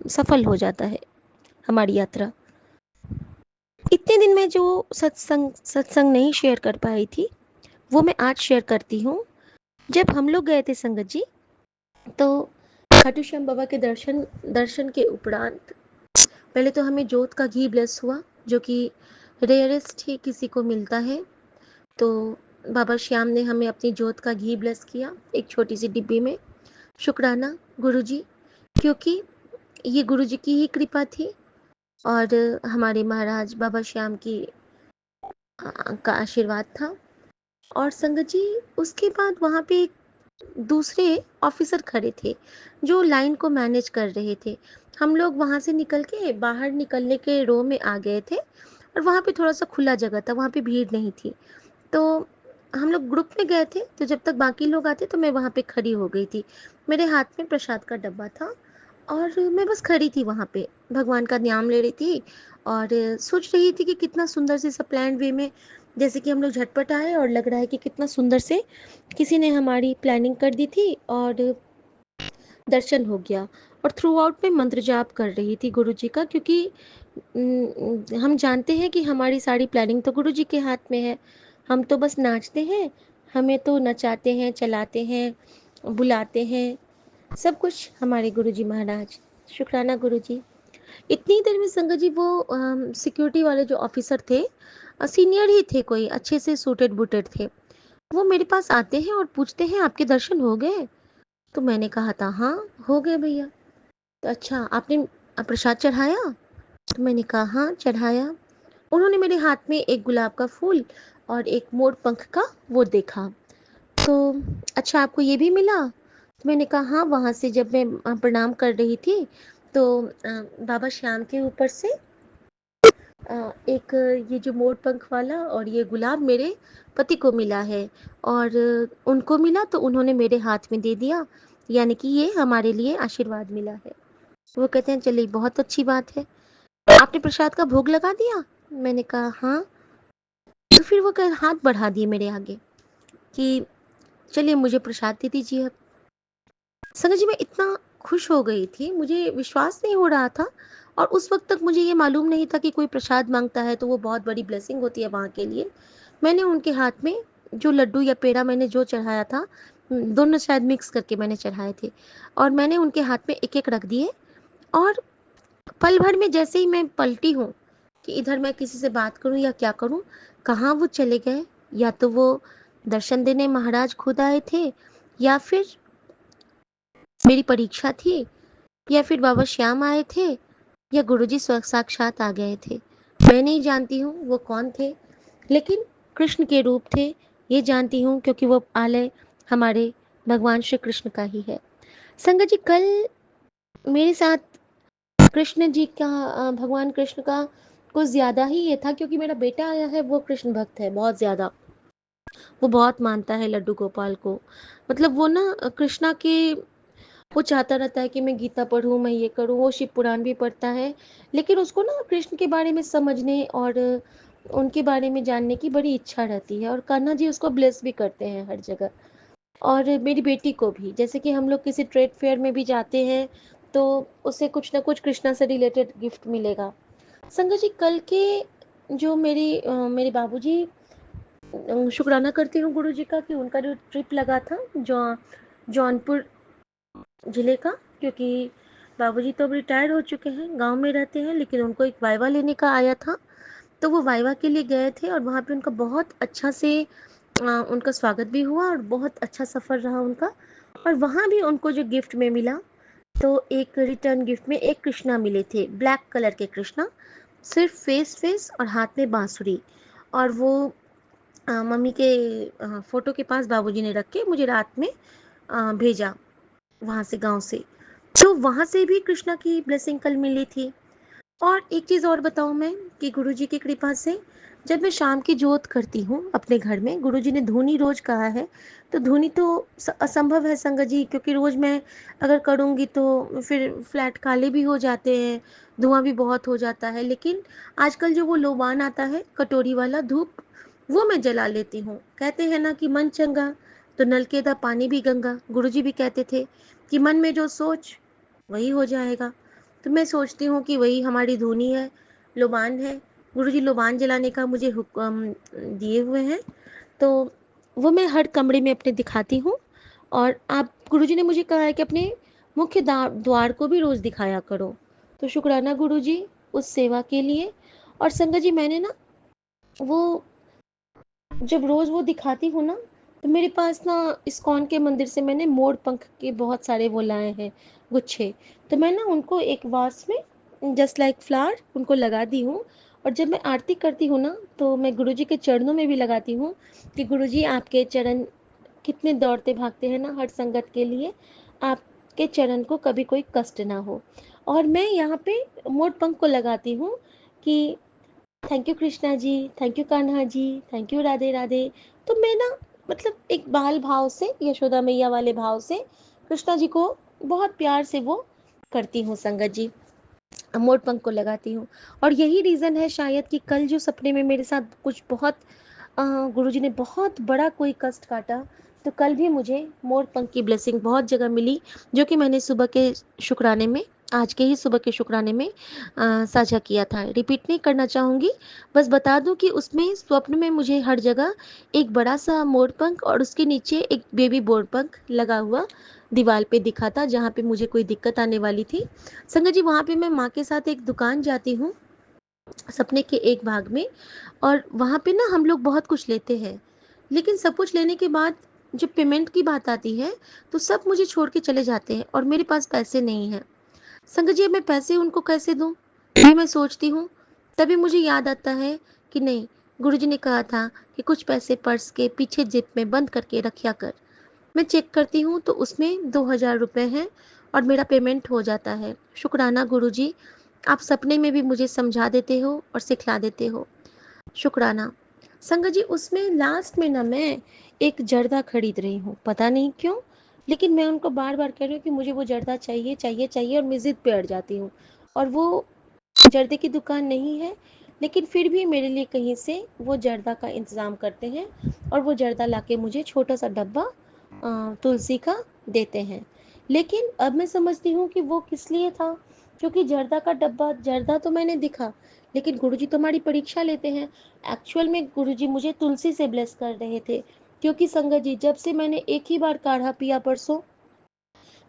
सफल हो जाता है हमारी यात्रा। इतने दिन में जो सत्संग सत्संग नहीं शेयर कर पाई थी, वो मैं आज शेयर करती हूँ। जब हम लोग गए थे संगत जी, तो खाटू श्याम बाबा के दर्शन दर्शन के उपरांत पहले तो हमें जोत का घी ब्लेस हुआ, जो कि रेयरेस्ट ही किसी को मिलता है। तो बाबा श्याम ने हमें अपनी जोत का घी ब्लेस किया एक छोटी सी डिब्बी में। शुक्राना गुरुजी, क्योंकि ये गुरुजी की ही कृपा थी और हमारे महाराज बाबा श्याम की का आशीर्वाद था। और संगत जी, उसके बाद वहाँ पे दूसरे ऑफिसर खड़े थे जो लाइन को मैनेज कर रहे थे। हम लोग वहाँ से निकल के बाहर निकलने के रो में आ गए थे, और वहाँ पे थोड़ा सा खुला जगह था, वहाँ पे भीड़ नहीं थी। तो हम लोग ग्रुप में गए थे, तो जब तक बाकी लोग आते तो मैं वहाँ पे खड़ी हो गई थी। मेरे हाथ में प्रसाद का डब्बा था और मैं बस खड़ी थी वहाँ पे, भगवान का नाम ले रही थी और सोच रही थी कि कितना सुंदर से सब प्लान वे में, जैसे कि हम लोग झटपट आए और लग रहा है कि कितना सुंदर से किसी ने हमारी प्लानिंग कर दी थी और दर्शन हो गया। और थ्रू आउट में मंत्र जाप कर रही थी गुरु जी का, क्योंकि हम जानते हैं कि हमारी सारी प्लानिंग तो गुरु जी के हाथ में है। हम तो बस नाचते हैं, हमें तो नचाते हैं, चलाते हैं, बुलाते हैं, सब कुछ हमारे गुरु जी महाराज। शुक्राना गुरु जी। इतनी देर में संगत जी, वो सिक्योरिटी वाले जो ऑफिसर थे, सीनियर ही थे, कोई अच्छे से सूटेड बूटेड थे। वो मेरे पास आते हैं और पूछते हैं आपके दर्शन हो गए? तो मैंने कहा था हाँ हो गए भैया। तो अच्छा, आपने प्रसाद चढ़ाया? तो मैंने कहा हाँ चढ़ाया। उन्होंने मेरे हाथ में एक गुलाब का फूल और एक मोर पंख का वो देखा। तो अच्छा, आपको ये भी मिला? तो मैंने कहा हाँ, वहाँ से जब मैं प्रणाम कर रही थी तो बाबा श्याम के ऊपर से एक ये जो मोर पंख वाला और ये गुलाब मेरे पति को मिला है, और उनको मिला तो उन्होंने मेरे हाथ में दे दिया, यानी कि ये हमारे लिए आशीर्वाद मिला है। वो कहते हैं चलिए बहुत अच्छी बात है। आपने प्रसाद का भोग लगा दिया? मैंने कहा हाँ। तो फिर वो हाथ बढ़ा दिए मेरे आगे कि चलिए मुझे प्रसाद दे दीजिए अब। संगत जी, मैं इतना खुश हो गई थी, मुझे विश्वास नहीं हो रहा था। और उस वक्त तक मुझे ये मालूम नहीं था कि कोई प्रसाद मांगता है तो वो बहुत बड़ी ब्लेसिंग होती है वहाँ के लिए। मैंने उनके हाथ में जो लड्डू या पेड़ा मैंने जो चढ़ाया था, दोनों शायद मिक्स करके मैंने चढ़ाए थे, और मैंने उनके हाथ में एक एक रख दिए। और पल भर में जैसे ही मैं पलटी हूँ कि इधर मैं किसी से बात करूँ या क्या करूँ, कहाँ वो चले गए। या तो वो दर्शन देने महाराज खुद आए थे, या फिर मेरी परीक्षा थी, या फिर बाबा श्याम आए थे, या गुरुजी साक्षात आ गए थे। मैं नहीं जानती हूँ वो कौन थे, लेकिन कृष्ण के रूप थे ये जानती हूँ, क्योंकि वो आलय हमारे भगवान श्री कृष्ण का ही है। संगत जी, कल मेरे साथ कृष्ण जी का भगवान कृष्ण का कुछ ज़्यादा ही ये था, क्योंकि मेरा बेटा आया है, वो कृष्ण भक्त है बहुत ज़्यादा। वो बहुत मानता है लड्डू गोपाल को। मतलब वो ना कृष्णा के, वो चाहता रहता है कि मैं गीता पढूँ, मैं ये करूँ, वो शिव पुराण भी पढ़ता है, लेकिन उसको ना कृष्ण के बारे में समझने और उनके बारे में जानने की बड़ी इच्छा रहती है। और कान्हा जी उसको ब्लेस भी करते हैं हर जगह। और मेरी बेटी को भी, जैसे कि हम लोग किसी ट्रेड फेयर में भी जाते हैं तो उसे कुछ ना कुछ कृष्णा से रिलेटेड गिफ्ट मिलेगा। संगत जी, कल के जो मेरे बाबूजी, शुक्राना करती हूँ गुरु जी का कि उनका जो ट्रिप लगा था जौनपुर ज़िले का, क्योंकि बाबूजी तो अब रिटायर हो चुके हैं, गांव में रहते हैं, लेकिन उनको एक वाइवा लेने का आया था। तो वो वाइवा के लिए गए थे और वहाँ पे उनका बहुत अच्छा से उनका स्वागत भी हुआ और बहुत अच्छा सफ़र रहा उनका। और वहाँ भी उनको जो गिफ्ट में मिला, तो एक रिटर्न गिफ्ट में एक कृष्णा मिले थे, ब्लैक कलर के कृष्णा, सिर्फ फेस और हाथ में बांसुरी। और वो मम्मी के फ़ोटो के पास बाबूजी ने रख के मुझे रात में भेजा वहाँ से, गांव से। तो वहाँ से भी कृष्णा की ब्लेसिंग कल मिली थी। और एक चीज़ और बताऊँ मैं कि गुरुजी की कृपा से जब मैं शाम की जोत करती हूँ अपने घर में, गुरुजी ने धूनी रोज कहा है, तो धूनी तो असंभव है संगत जी, क्योंकि रोज मैं अगर करूँगी तो फिर फ्लैट काले भी हो जाते हैं, धुआं भी बहुत हो जाता है। लेकिन आजकल जो वो लोबान आता है कटोरी वाला धूप, वो मैं जला लेती हूँ। कहते हैं ना कि मन चंगा तो नलके दा पानी भी गंगा। गुरुजी भी कहते थे कि मन में जो सोच वही हो जाएगा। तो मैं सोचती हूँ कि वही हमारी धुनी है, लोबान है। गुरुजी लोबान जलाने का मुझे हुक्म दिए हुए हैं, तो वो मैं हर कमरे में अपने दिखाती हूँ। और आप, गुरुजी ने मुझे कहा है कि अपने मुख्य द्वार को भी रोज दिखाया करो। तो शुक्राना गुरुजी उस सेवा के लिए। और संगत जी, मैंने ना वो जब रोज वो दिखाती हूँ ना, तो मेरे पास ना इस्कॉन के मंदिर से मैंने मोर पंख के बहुत सारे वो लाए हैं, गुच्छे। तो मैं ना उनको एक वास में जस्ट लाइक फ्लावर उनको लगा दी हूँ। और जब मैं आरती करती हूँ ना, तो मैं गुरुजी के चरणों में भी लगाती हूँ कि गुरुजी आपके चरण कितने दौड़ते भागते हैं ना हर संगत के लिए, आपके चरण को कभी कोई कष्ट ना हो। और मैं यहाँ पे मोर पंख को लगाती हूँ कि thank you Krishna ji, thank you Kanha ji, thank you Radhe Radhe. तो मैं ना मतलब एक बाल भाव से, यशोदा मैया वाले भाव से कृष्णा जी को बहुत प्यार से वो करती हूँ संगत जी, मोर पंख को लगाती हूँ। और यही रीज़न है शायद कि कल जो सपने में मेरे साथ कुछ बहुत गुरुजी ने बहुत बड़ा कोई कष्ट काटा, तो कल भी मुझे मोर पंख की ब्लेसिंग बहुत जगह मिली, जो कि मैंने सुबह के शुक्राने में, आज के ही सुबह के शुक्राने में साझा किया था। रिपीट नहीं करना चाहूँगी, बस बता दूँ कि उसमें स्वप्न में मुझे हर जगह एक बड़ा सा मोर पंख और उसके नीचे एक बेबी मोर पंख लगा हुआ दीवार पे दिखा था, जहाँ पे मुझे कोई दिक्कत आने वाली थी। संगत जी, वहाँ पे मैं माँ के साथ एक दुकान जाती हूँ सपने के एक भाग में, और वहाँ पे ना हम लोग बहुत कुछ लेते हैं, लेकिन सब कुछ लेने के बाद जब पेमेंट की बात आती है, तो सब मुझे छोड़ के चले जाते हैं और मेरे पास पैसे नहीं हैं। संगत जी, अब मैं पैसे उनको कैसे दूँ, ये मैं सोचती हूँ। तभी मुझे याद आता है कि नहीं, गुरुजी ने कहा था कि कुछ पैसे पर्स के पीछे जेब में बंद करके रखा कर। मैं चेक करती हूँ तो उसमें 2000 रुपये हैं और मेरा पेमेंट हो जाता है। शुक्राना गुरुजी, आप सपने में भी मुझे समझा देते हो और सिखला देते हो। शुक्राना। संगत जी, उसमें लास्ट में ना मैं एक जर्दा खरीद रही हूँ, पता नहीं क्यों, लेकिन मैं उनको बार बार कह रही हूँ कि मुझे वो जर्दा चाहिए चाहिए चाहिए, और मैं जिद पे अड़ जाती हूँ। और वो जर्दे की दुकान नहीं है, लेकिन फिर भी मेरे लिए कहीं से वो जर्दा का इंतज़ाम करते हैं और वो जर्दा लाके मुझे छोटा सा डब्बा तुलसी का देते हैं। लेकिन अब मैं समझती हूँ कि वो किस लिए था, क्योंकि जर्दा का डब्बा, जर्दा तो मैंने दिखा, लेकिन गुरुजी तो हमारी परीक्षा लेते हैं। एक्चुअल में गुरुजी मुझे तुलसी से ब्लेस कर रहे थे, क्योंकि संगत जी, जब से मैंने एक ही बार काढ़ा पिया परसों,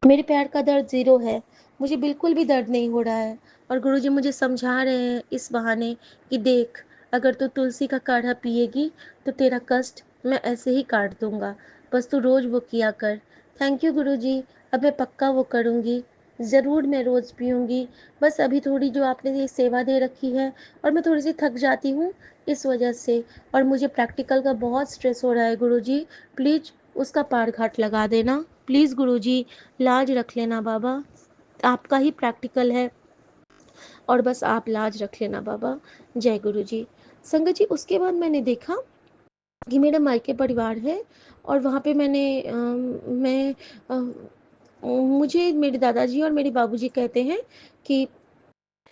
मेरे पैर का दर्द ज़ीरो है, मुझे बिल्कुल भी दर्द नहीं हो रहा है। और गुरुजी मुझे समझा रहे हैं इस बहाने कि देख, अगर तू तुलसी का काढ़ा पिएगी तो तेरा कष्ट मैं ऐसे ही काट दूंगा, बस तू रोज़ वो किया कर। थैंक यू गुरुजी, अब मैं पक्का वो करूँगी, ज़रूर मैं रोज़ पीऊँगी। बस अभी थोड़ी जो आपने ये सेवा दे रखी है, और मैं थोड़ी सी थक जाती हूँ इस वजह से, और मुझे प्रैक्टिकल का बहुत स्ट्रेस हो रहा है गुरुजी, प्लीज़ उसका पार घाट लगा देना, प्लीज़ गुरुजी, लाज रख लेना बाबा, आपका ही प्रैक्टिकल है और बस आप लाज रख लेना बाबा। जय गुरु जी। संगत जी, उसके बाद मैंने देखा कि मेरा मायके परिवार है, और वहाँ पे मैं मुझे मेरे दादाजी और मेरे बाबूजी कहते हैं कि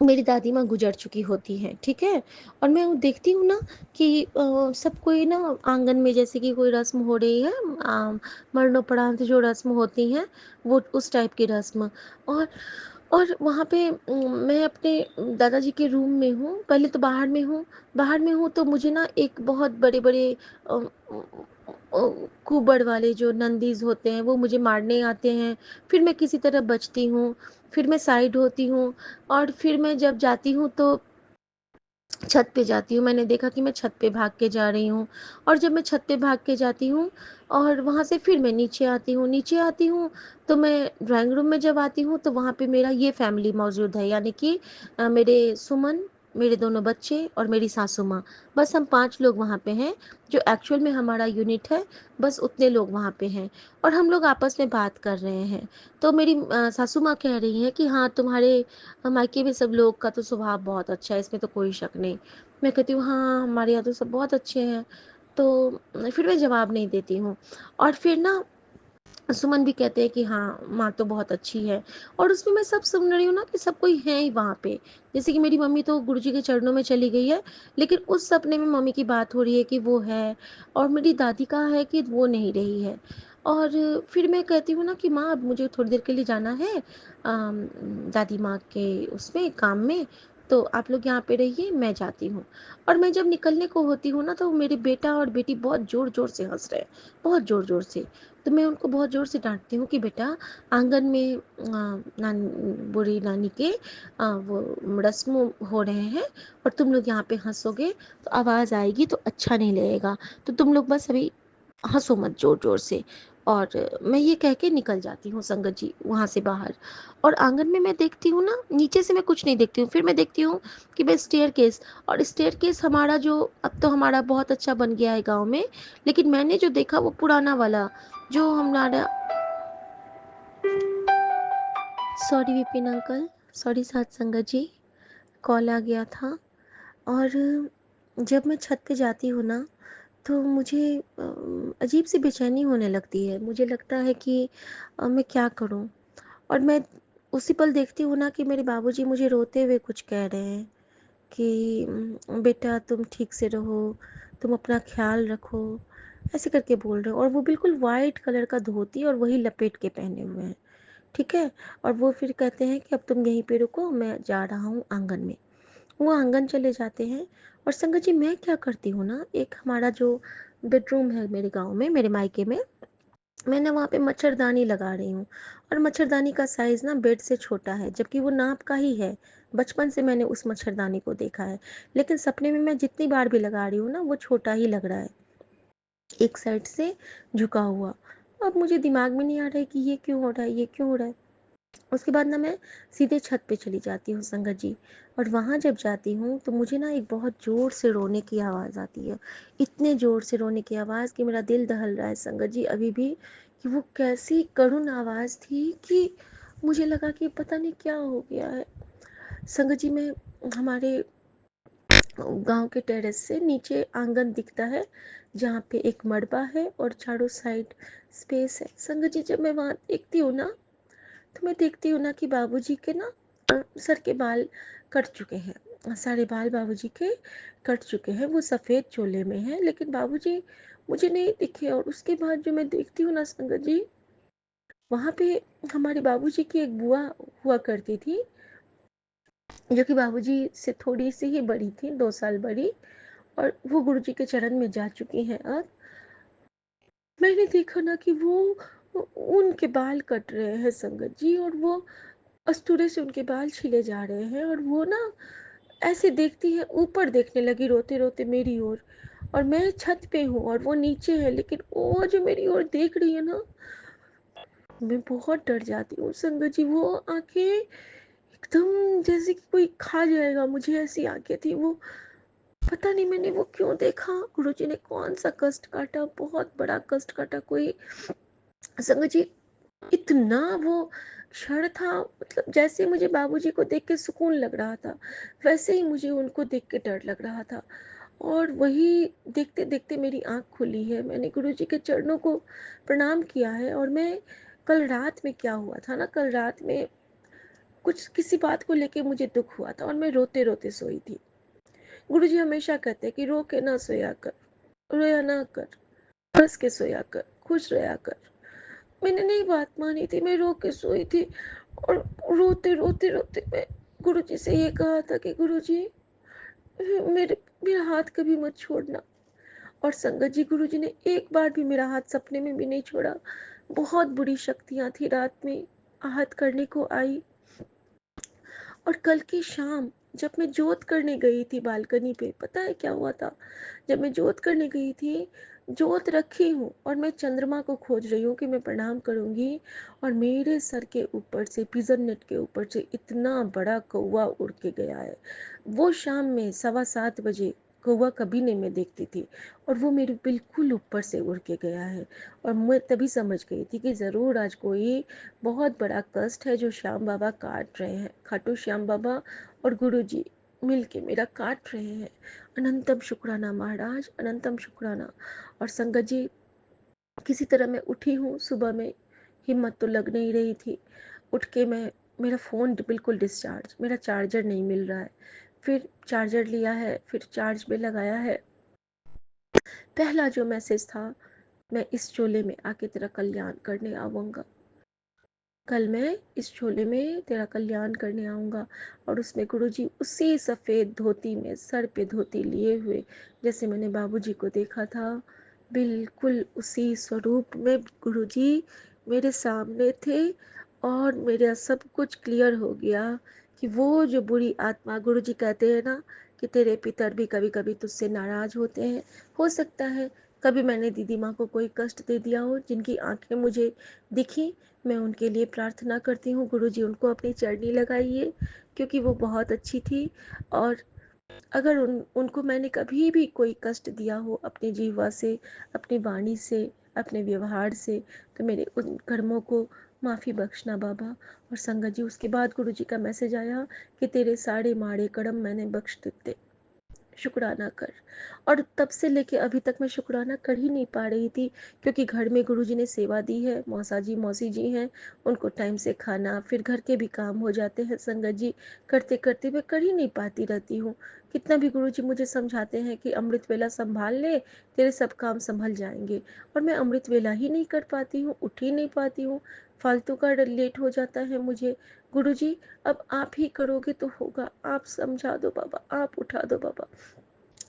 मेरी दादी माँ गुजर चुकी होती हैं, ठीक है। और मैं वो देखती हूँ ना कि सब कोई ना आंगन में, जैसे कि कोई रस्म हो रही है, मरणोपरांत जो रस्म होती हैं, वो उस टाइप की रस्म। और वहाँ पे मैं अपने दादाजी के रूम में हूँ, पहले तो बाहर में हूँ तो मुझे ना एक बहुत बड़े बड़े कुबड़ वाले जो नंदीज होते हैं वो मुझे मारने आते हैं। फिर मैं किसी तरह बचती हूँ, फिर मैं साइड होती हूँ, और फिर मैं जब जाती हूँ तो छत पे जाती हूँ। मैंने देखा कि मैं छत पे भाग के जा रही हूँ, और जब मैं छत पे भाग के जाती हूँ और वहाँ से फिर मैं नीचे आती हूँ, तो मैं ड्राइंग रूम में जब आती हूँ तो वहाँ पे मेरा ये फैमिली मौजूद है, यानी कि मेरे सुमन, मेरे दोनों बच्चे और मेरी सासू माँ, बस हम 5 लोग वहाँ पे हैं। जो एक्चुअल में हमारा यूनिट है, बस उतने लोग वहाँ पे हैं और हम लोग आपस में बात कर रहे हैं। तो मेरी सासू माँ कह रही हैं कि हाँ, तुम्हारे मायके में सब लोग का तो स्वभाव बहुत अच्छा है, इसमें तो कोई शक नहीं। मैं कहती हूँ हाँ, हमारे यहाँ तो सब बहुत अच्छे हैं। तो फिर मैं जवाब नहीं देती हूँ और फिर ना सुमन भी कहते हैं कि हाँ, माँ तो बहुत अच्छी है। और उसमें मैं सब सुन रही हूँ ना कि सब कोई है ही वहाँ पे। जैसे कि मेरी मम्मी तो गुरुजी के चरणों में चली गई है, लेकिन उस सपने में मम्मी की बात हो रही है कि वो है, और मेरी दादी का है कि वो नहीं रही है। और फिर मैं कहती हूँ ना कि माँ, अब मुझे थोड़ी देर के लिए जाना है दादी माँ के उसमें काम में, तो आप लोग यहाँ पे रहिए, मैं जाती हूँ। और मैं जब निकलने को होती हूँ ना, तो मेरे बेटा और बेटी बहुत ज़ोर ज़ोर से हंस रहे हैं, बहुत ज़ोर ज़ोर से। तो मैं उनको बहुत ज़ोर से डांटती हूँ कि बेटा, आंगन में बूढ़ी नानी के वो रस्म हो रहे हैं और तुम लोग यहाँ पे हंसोगे तो आवाज़ आएगी, तो अच्छा नहीं लगेगा। तो तुम लोग बस अभी हंसो मत ज़ोर ज़ोर से। और मैं ये कह के निकल जाती हूँ संगत जी वहाँ से बाहर। और आंगन में मैं देखती हूँ ना, नीचे से मैं कुछ नहीं देखती हूँ। फिर मैं देखती हूँ कि मैं स्टेयर केस, और स्टेयर केस हमारा जो अब तो हमारा बहुत अच्छा बन गया है गांव में, लेकिन मैंने जो देखा वो पुराना वाला जो हमारा। सॉरी विपिन अंकल, सॉरी साथ संगत जी, कॉल आ गया था। और जब मैं छत पे जाती हूँ ना, तो मुझे अजीब सी बेचैनी होने लगती है। मुझे लगता है कि मैं क्या करूँ। और मैं उसी पल देखती हूँ ना कि मेरे बाबूजी मुझे रोते हुए कुछ कह रहे हैं कि बेटा तुम ठीक से रहो, तुम अपना ख्याल रखो, ऐसे करके बोल रहे हो। और वो बिल्कुल वाइट कलर का धोती और वही लपेट के पहने हुए हैं, ठीक है। और वो फिर कहते हैं कि अब तुम यहीं पे रुको, मैं जा रहा हूँ आंगन में। वो आंगन चले जाते हैं। और संगत जी, मैं क्या करती हूँ ना, एक हमारा जो बेडरूम है मेरे गांव में, मेरे मायके में, मैंने वहाँ पे मच्छरदानी लगा रही हूँ। और मच्छरदानी का साइज़ ना बेड से छोटा है, जबकि वो नाप का ही है। बचपन से मैंने उस मच्छरदानी को देखा है, लेकिन सपने में मैं जितनी बार भी लगा रही हूँ ना, वो छोटा ही लग रहा है, एक साइड से झुका हुआ। अब मुझे दिमाग में नहीं आ रहा है कि ये क्यों हो रहा है, ये क्यों हो रहा है। उसके बाद ना मैं सीधे छत पे चली जाती हूँ संगत जी। और वहाँ जब जाती हूँ तो मुझे ना एक बहुत ज़ोर से रोने की आवाज़ आती है। इतने ज़ोर से रोने की आवाज़ कि मेरा दिल दहल रहा है संगत जी अभी भी, कि वो कैसी करुण आवाज़ थी कि मुझे लगा कि पता नहीं क्या हो गया है। संगत जी, मैं हमारे गांव के टेरेस से नीचे आंगन दिखता है, जहाँ पे एक मड़बा है और चारों साइड स्पेस है। संगत जी, जब मैं वहाँ देखती हूँ ना, तो मैं देखती हूँ ना कि बाबूजी के ना सर के बाल कट चुके हैं, सारे बाल बाबूजी के कट चुके हैं। वो सफ़ेद चोले में हैं, लेकिन बाबूजी मुझे नहीं दिखे। और उसके बाद जो मैं देखती हूँ ना संगत जी, वहाँ पे हमारे बाबूजी की एक बुआ हुआ करती थी, जो कि बाबूजी से थोड़ी सी ही बड़ी थी, 2 साल बड़ी। और वो गुरुजी के चरण में जा चुकी हैं अब। मैंने देखा ना कि वो उनके बाल कट रहे हैं संगत जी, और वो अस्तूरे से उनके बाल छीले जा रहे हैं। और वो ना ऐसे देखती है, ऊपर देखने लगी रोते रोते मेरी ओर। और मैं छत पे हूँ और वो नीचे है, लेकिन वो जो मेरी ओर देख रही है ना, मैं बहुत डर जाती हूँ संगत जी। वो आंखें एकदम जैसे कि कोई खा जाएगा मुझे, ऐसी आंखें थी वो। पता नहीं मैंने वो क्यों देखा, गुरुजी ने कौन सा कष्ट काटा, बहुत बड़ा कष्ट काटा कोई। संगत जी, इतना वो क्षण था, मतलब जैसे मुझे बाबूजी को देख के सुकून लग रहा था, वैसे ही मुझे उनको देख के डर लग रहा था। और वही देखते देखते मेरी आंख खुली है। मैंने गुरुजी के चरणों को प्रणाम किया है। और मैं कल रात में क्या हुआ था ना, कल रात में कुछ किसी बात को लेके मुझे दुख हुआ था और मैं रोते रोते सोई थी। गुरुजी हमेशा कहते हैं कि रो के ना सोया कर, रोया ना कर, हंस के सोया कर, खुश रहा कर। मैंने नहीं बात मानी थी, मैं रो के सोई थी। और रोते रोते रोते मैं गुरुजी से ये कहा था कि गुरुजी, मेरे मेरा हाथ कभी मत छोड़ना। और संगत जी, गुरुजी ने एक बार भी मेरा हाथ सपने में भी नहीं छोड़ा। बहुत बुरी शक्तियाँ थी रात में, आहत करने को आई। और कल की शाम जब मैं जोत करने गई थी बालकनी पे, पता है क्या हुआ था? जब मैं जोत करने गई थी, जोत रखी हूँ और मैं चंद्रमा को खोज रही हूँ कि मैं प्रणाम करूँगी, और मेरे सर के ऊपर से, पिजन नेट के ऊपर से इतना बड़ा कौवा उड़ के गया है। वो शाम में 7:15 बजे कौवा कभी नहीं मैं देखती थी, और वो मेरे बिल्कुल ऊपर से उड़ के गया है। और मैं तभी समझ गई थी कि ज़रूर आज कोई बहुत बड़ा कष्ट है जो श्याम बाबा काट रहे हैं। खाटू श्याम बाबा और गुरु जी मिल के मेरा काट रहे हैं। अनंतम शुक्राना महाराज, अनंतम शुक्राना। और संगत जी, किसी तरह मैं उठी हूँ सुबह में, हिम्मत तो लग नहीं रही थी। उठ के मैं, मेरा फ़ोन बिल्कुल डिस्चार्ज, मेरा चार्जर नहीं मिल रहा है। फिर चार्जर लिया है, फिर चार्ज में लगाया है। पहला जो मैसेज था, मैं इस चोले में आके तेरा कल्याण करने आऊँगा। कल मैं इस चोले में तेरा कल्याण करने आऊँगा। और उसमें गुरुजी उसी सफ़ेद धोती में, सर पे धोती लिए हुए, जैसे मैंने बाबूजी को देखा था, बिल्कुल उसी स्वरूप में गुरुजी मेरे सामने थे। और मेरा सब कुछ क्लियर हो गया कि वो जो बुरी आत्मा, गुरुजी कहते हैं ना कि तेरे पितर भी कभी कभी तुझसे नाराज़ होते हैं। हो सकता है कभी मैंने दीदी माँ को कोई कष्ट दे दिया हो, जिनकी आंखें मुझे दिखी, मैं उनके लिए प्रार्थना करती हूँ। गुरुजी उनको अपनी चरनी लगाइए, क्योंकि वो बहुत अच्छी थी। और अगर उनको मैंने कभी भी कोई कष्ट दिया हो अपनी जीवा से, अपनी वाणी से, अपने व्यवहार से, तो मेरे उन कर्मों को माफ़ी बख्शना बाबा। और संगत जी, उसके बाद गुरुजी का मैसेज आया कि तेरे सारे माड़े कर्म मैंने बख्श दिए, शुक्राना कर। और तब से लेके अभी तक मैं शुक्राना कर ही नहीं पा रही थी, क्योंकि घर में गुरुजी ने सेवा दी है, मौसा जी मौसी जी हैं, उनको टाइम से खाना, फिर घर के भी काम हो जाते हैं संगत जी, करते करते मैं कर ही नहीं पाती रहती हूँ। कितना भी गुरुजी मुझे समझाते हैं कि अमृत वेला संभाल ले, तेरे सब काम संभल जाएंगे, और मैं अमृत वेला ही नहीं कर पाती हूँ, उठ ही नहीं पाती हूँ, फालतू का लेट हो जाता है मुझे। गुरुजी, अब आप ही करोगे तो होगा, आप समझा दो बाबा, आप उठा दो बाबा।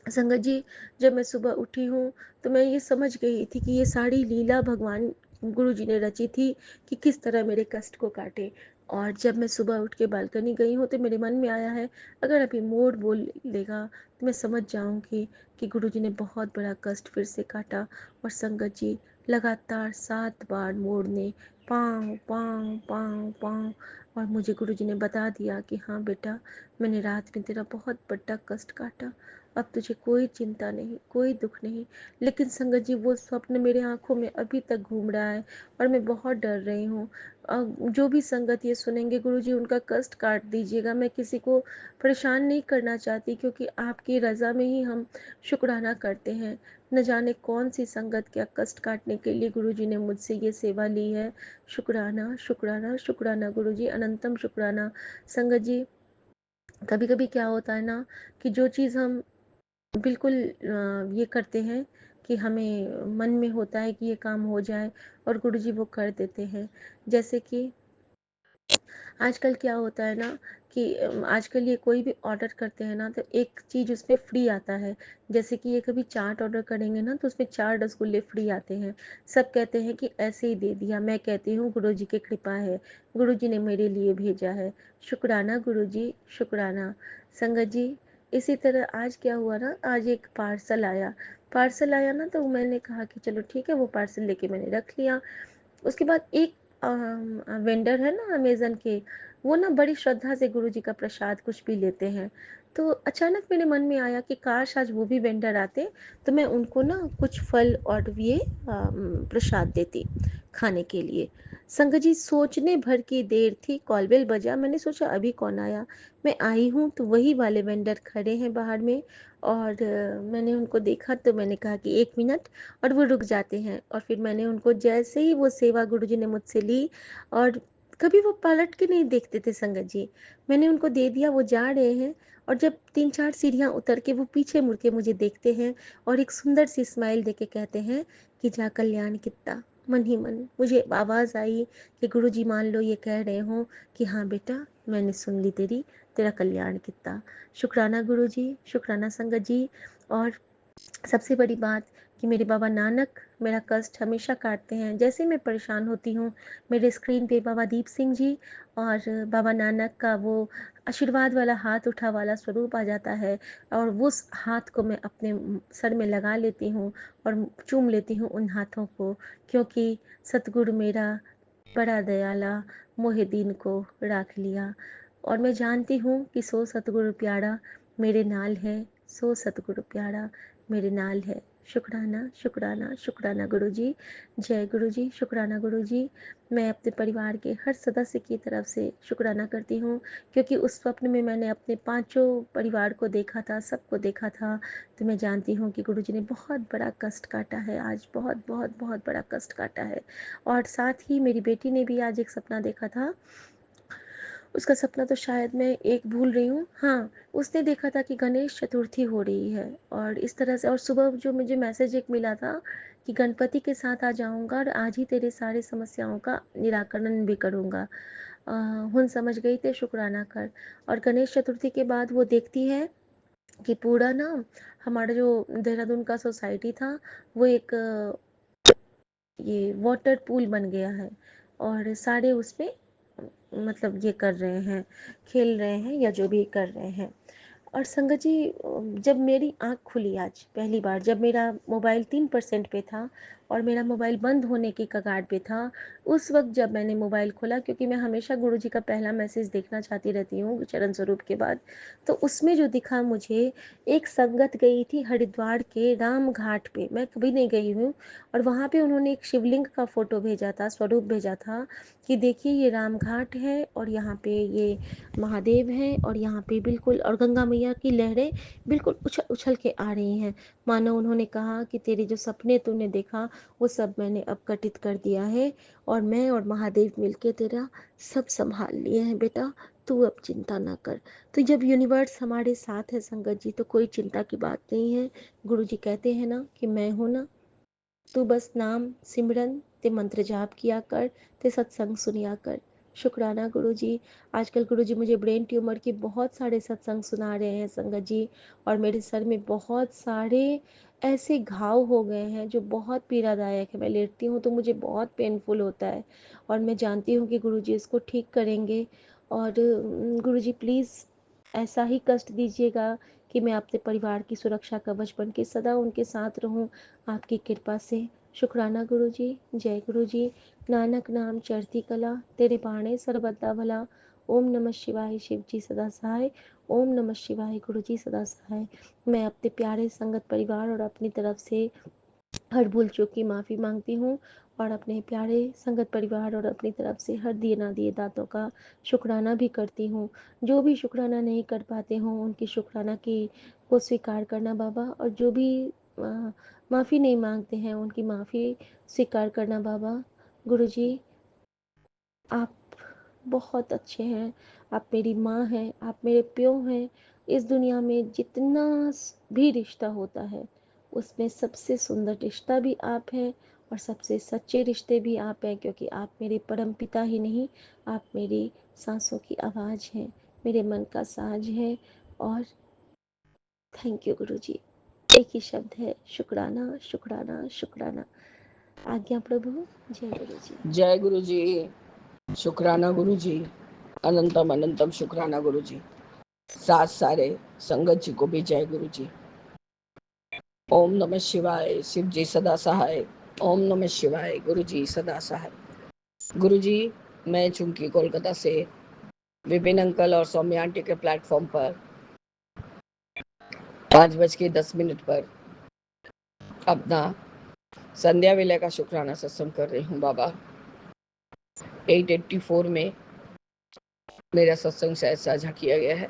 संगत जी, जब मैं सुबह उठी हूँ तो मैं ये समझ गई थी कि ये सारी लीला भगवान गुरु जी ने रची थी कि किस तरह मेरे कष्ट को काटे। और जब मैं सुबह उठ के बालकनी गई हूँ तो मेरे मन में आया है, अगर अभी मोर बोल लेगा तो मैं समझ जाऊँगी कि गुरु जी ने बहुत बड़ा कष्ट फिर से काटा। और संगत जी, लगातार 7 बार मोर ने पाँव पाँव पाँव पाँव, और मुझे गुरु जी ने बता दिया कि हाँ बेटा, मैंने रात में तेरा बहुत बड़ा कष्ट काटा, अब तुझे कोई चिंता नहीं, कोई दुख नहीं। लेकिन संगत जी, वो स्वप्न मेरे आंखों में अभी तक घूम रहा है और मैं बहुत डर रही हूँ। जो भी संगत ये सुनेंगे, गुरुजी उनका कष्ट काट दीजिएगा। मैं किसी को परेशान नहीं करना चाहती, क्योंकि आपकी रज़ा में ही हम शुक्राना करते हैं। न जाने कौन सी संगत क्या कष्ट काटने के लिए गुरुजी ने मुझसे ये सेवा ली है। शुक्राना शुक्राना शुक्राना गुरुजी, अनंतम शुक्राना। संगत जी, कभी कभी क्या होता है ना कि जो चीज़ हम बिल्कुल ये करते हैं कि हमें मन में होता है कि ये काम हो जाए, और गुरुजी वो कर देते हैं। जैसे कि आजकल क्या होता है ना कि आजकल ये कोई भी ऑर्डर करते हैं ना तो एक चीज़ उसमें फ्री आता है। जैसे कि ये कभी चाट ऑर्डर करेंगे ना तो उसमें 4 रसगुल्ले फ्री आते हैं। सब कहते हैं कि ऐसे ही दे दिया, मैं कहती हूँ गुरुजी की कृपा है, गुरुजी ने मेरे लिए भेजा है। शुक्राना गुरुजी, शुक्राना। संगत जी, इसी तरह आज क्या हुआ ना, आज एक पार्सल आया ना, तो मैंने कहा कि चलो ठीक है, वो पार्सल लेके मैंने रख लिया। उसके बाद एक वेंडर है ना अमेज़न के, वो ना बड़ी श्रद्धा से गुरुजी का प्रसाद कुछ भी लेते हैं। तो अचानक मेरे मन में आया कि काश आज वो भी वेंडर आते, तो मैं उनको ना कुछ फल और ये प्रसाद देती खाने के लिए। संगत जी, सोचने भर की देर थी, कॉल बेल बजा, मैंने सोचा अभी कौन आया। मैं आई हूँ तो वही वाले वेंडर खड़े हैं बाहर में, और मैंने उनको देखा तो मैंने कहा कि 1 मिनट, और वो रुक जाते हैं। और फिर मैंने उनको, जैसे ही वो सेवा गुरुजी ने मुझसे ली, और कभी वो पलट के नहीं देखते थे संगत जी, मैंने उनको दे दिया, वो जा रहे हैं। और जब 3-4 सीढ़ियाँ उतर के वो पीछे मुड़ के मुझे देखते हैं और एक सुंदर सी स्माइल देके कहते हैं कि जा कल्याण कितना। मन ही मन मुझे आवाज़ आई कि गुरुजी मान लो ये कह रहे हो कि हाँ बेटा, मैंने सुन ली तेरा कल्याण कितना। शुक्राना गुरुजी, शुक्राना संगत जी। और सबसे बड़ी बात, कि मेरे बाबा नानक मेरा कष्ट हमेशा काटते हैं। जैसे मैं परेशान होती हूँ, मेरे स्क्रीन पे बाबा दीप सिंह जी और बाबा नानक का वो आशीर्वाद वाला हाथ उठा वाला स्वरूप आ जाता है, और उस हाथ को मैं अपने सर में लगा लेती हूँ और चूम लेती हूँ उन हाथों को, क्योंकि सतगुरु मेरा बड़ा दयाला मोहे दीन को राख लिया। और मैं जानती हूँ कि सो सतगुरु प्यारा मेरे नाल है, सो सतगुरु प्यारा मेरे नाल है। शुक्राना शुक्राना शुक्राना गुरु जी। जय गुरु जी। शुक्राना गुरु जी। मैं अपने परिवार के हर सदस्य की तरफ से शुक्राना करती हूँ, क्योंकि उस स्वप्न में मैंने अपने पांचों परिवार को देखा था, सबको देखा था। तो मैं जानती हूँ कि गुरु जी ने बहुत बड़ा कष्ट काटा है आज, बहुत बहुत बहुत बड़ा कष्ट काटा है। और साथ ही मेरी बेटी ने भी आज एक सपना देखा था। उसका सपना तो शायद मैं एक भूल रही हूँ। हाँ, उसने देखा था कि गणेश चतुर्थी हो रही है, और इस तरह से, और सुबह जो मुझे मैसेज एक मिला था कि गणपति के साथ आ जाऊँगा और आज ही तेरे सारी समस्याओं का निराकरण भी करूँगा। हुन समझ गई ते शुक्राना कर। और गणेश चतुर्थी के बाद वो देखती है कि पूरा ना हमारा जो देहरादून का सोसाइटी था, वो एक ये वाटर पूल बन गया है, और सारे उसमें मतलब ये कर रहे हैं, खेल रहे हैं या जो भी कर रहे हैं। और संगत जी, जब मेरी आँख खुली आज पहली बार, जब मेरा मोबाइल 3% पे था और मेरा मोबाइल बंद होने की कगार पे था, उस वक्त जब मैंने मोबाइल खोला, क्योंकि मैं हमेशा गुरु जी का पहला मैसेज देखना चाहती रहती हूँ चरण स्वरूप के बाद, तो उसमें जो दिखा मुझे, एक संगत गई थी हरिद्वार के राम घाट पे, मैं कभी नहीं गई हूँ, और वहाँ पे उन्होंने एक शिवलिंग का फोटो भेजा था, स्वरूप भेजा था कि देखिए ये राम घाट है और यहाँ पे ये महादेव हैं, और यहाँ पे बिल्कुल, और गंगा मैया की लहरें बिल्कुल उछल उछल के आ रही हैं, मानो उन्होंने कहा कि तेरे जो सपने तूने देखा वो सब मैंने अब घटित कर दिया है, और मैं और महादेव मिलके तेरा सब संभाल लिए हैं बेटा, तू अब चिंता ना कर। तो जब यूनिवर्स हमारे साथ है संगत जी, तो कोई चिंता की बात नहीं है। गुरु जी कहते हैं ना कि मैं हूं ना, तू बस नाम सिमरन ते मंत्र जाप किया कर, ते सत्संग सुनिया कर। शुक्राना गुरु जी। आजकल गुरु जी मुझे ब्रेन ट्यूमर के बहुत सारे सत्संग सुना रहे हैं संगत जी, और मेरे सर में बहुत सारे ऐसे घाव हो गए हैं जो बहुत पीड़ादायक है। मैं लेटती हूँ तो मुझे बहुत पेनफुल होता है, और मैं जानती हूँ कि गुरु जी इसको ठीक करेंगे। और गुरु जी प्लीज़ ऐसा ही कष्ट दीजिएगा कि मैं अपने परिवार की सुरक्षा कवच बन के सदा उनके साथ रहूं, आपकी कृपा से। शुक्राना गुरु जी। जय गुरु जी। नानक नाम चढ़ती कला, तेरे बाणे सर्वदा भला। ओम नमः शिवाय शिव जी सदा सहाय। ओम नमः शिवाय गुरु जी सदा सहाय। मैं अपने प्यारे संगत परिवार और अपनी तरफ से हर भूल चूक की माफ़ी मांगती हूँ, और अपने प्यारे संगत परिवार और अपनी तरफ से हर दिए ना दिए दातों का शुक्राना भी करती हूँ। जो भी शुक्राना नहीं कर पाते हों उनकी शुक्राना की को स्वीकार करना बाबा, और जो भी माफ़ी नहीं मांगते हैं उनकी माफ़ी स्वीकार करना बाबा। गुरु जी, आप बहुत अच्छे हैं, आप मेरी माँ हैं, आप मेरे प्यो हैं। इस दुनिया में जितना भी रिश्ता होता है, उसमें सबसे सुंदर रिश्ता भी आप हैं, और सबसे सच्चे रिश्ते भी आप हैं, क्योंकि आप मेरे परम पिता ही नहीं, आप मेरी सांसों की आवाज़ हैं, मेरे मन का साज है। और थैंक यू गुरु जी। एक ही शब्द है, शुक्राना शुक्राना शुक्राना। आज्ञा प्रभु। जय गुरु जी। जय गुरु जी। शुक्राना गुरु जी। अनंतम अनंतम शुक्राना गुरु जी। साथ सारे संगत जी को भी जय गुरु जी। ओम नमः शिवाय शिव जी सदा सहाय। ओम नमः शिवाय गुरु जी सदा सहाय। गुरु जी, मैं चूंकि कोलकाता से विपिन अंकल और सौम्या आंटी के प्लेटफॉर्म पर 5:10 पर अपना संध्या विलय का शुक्राना सत्संग कर रही हूँ बाबा। 884 में मेरा सत्संग शायद साझा किया गया है,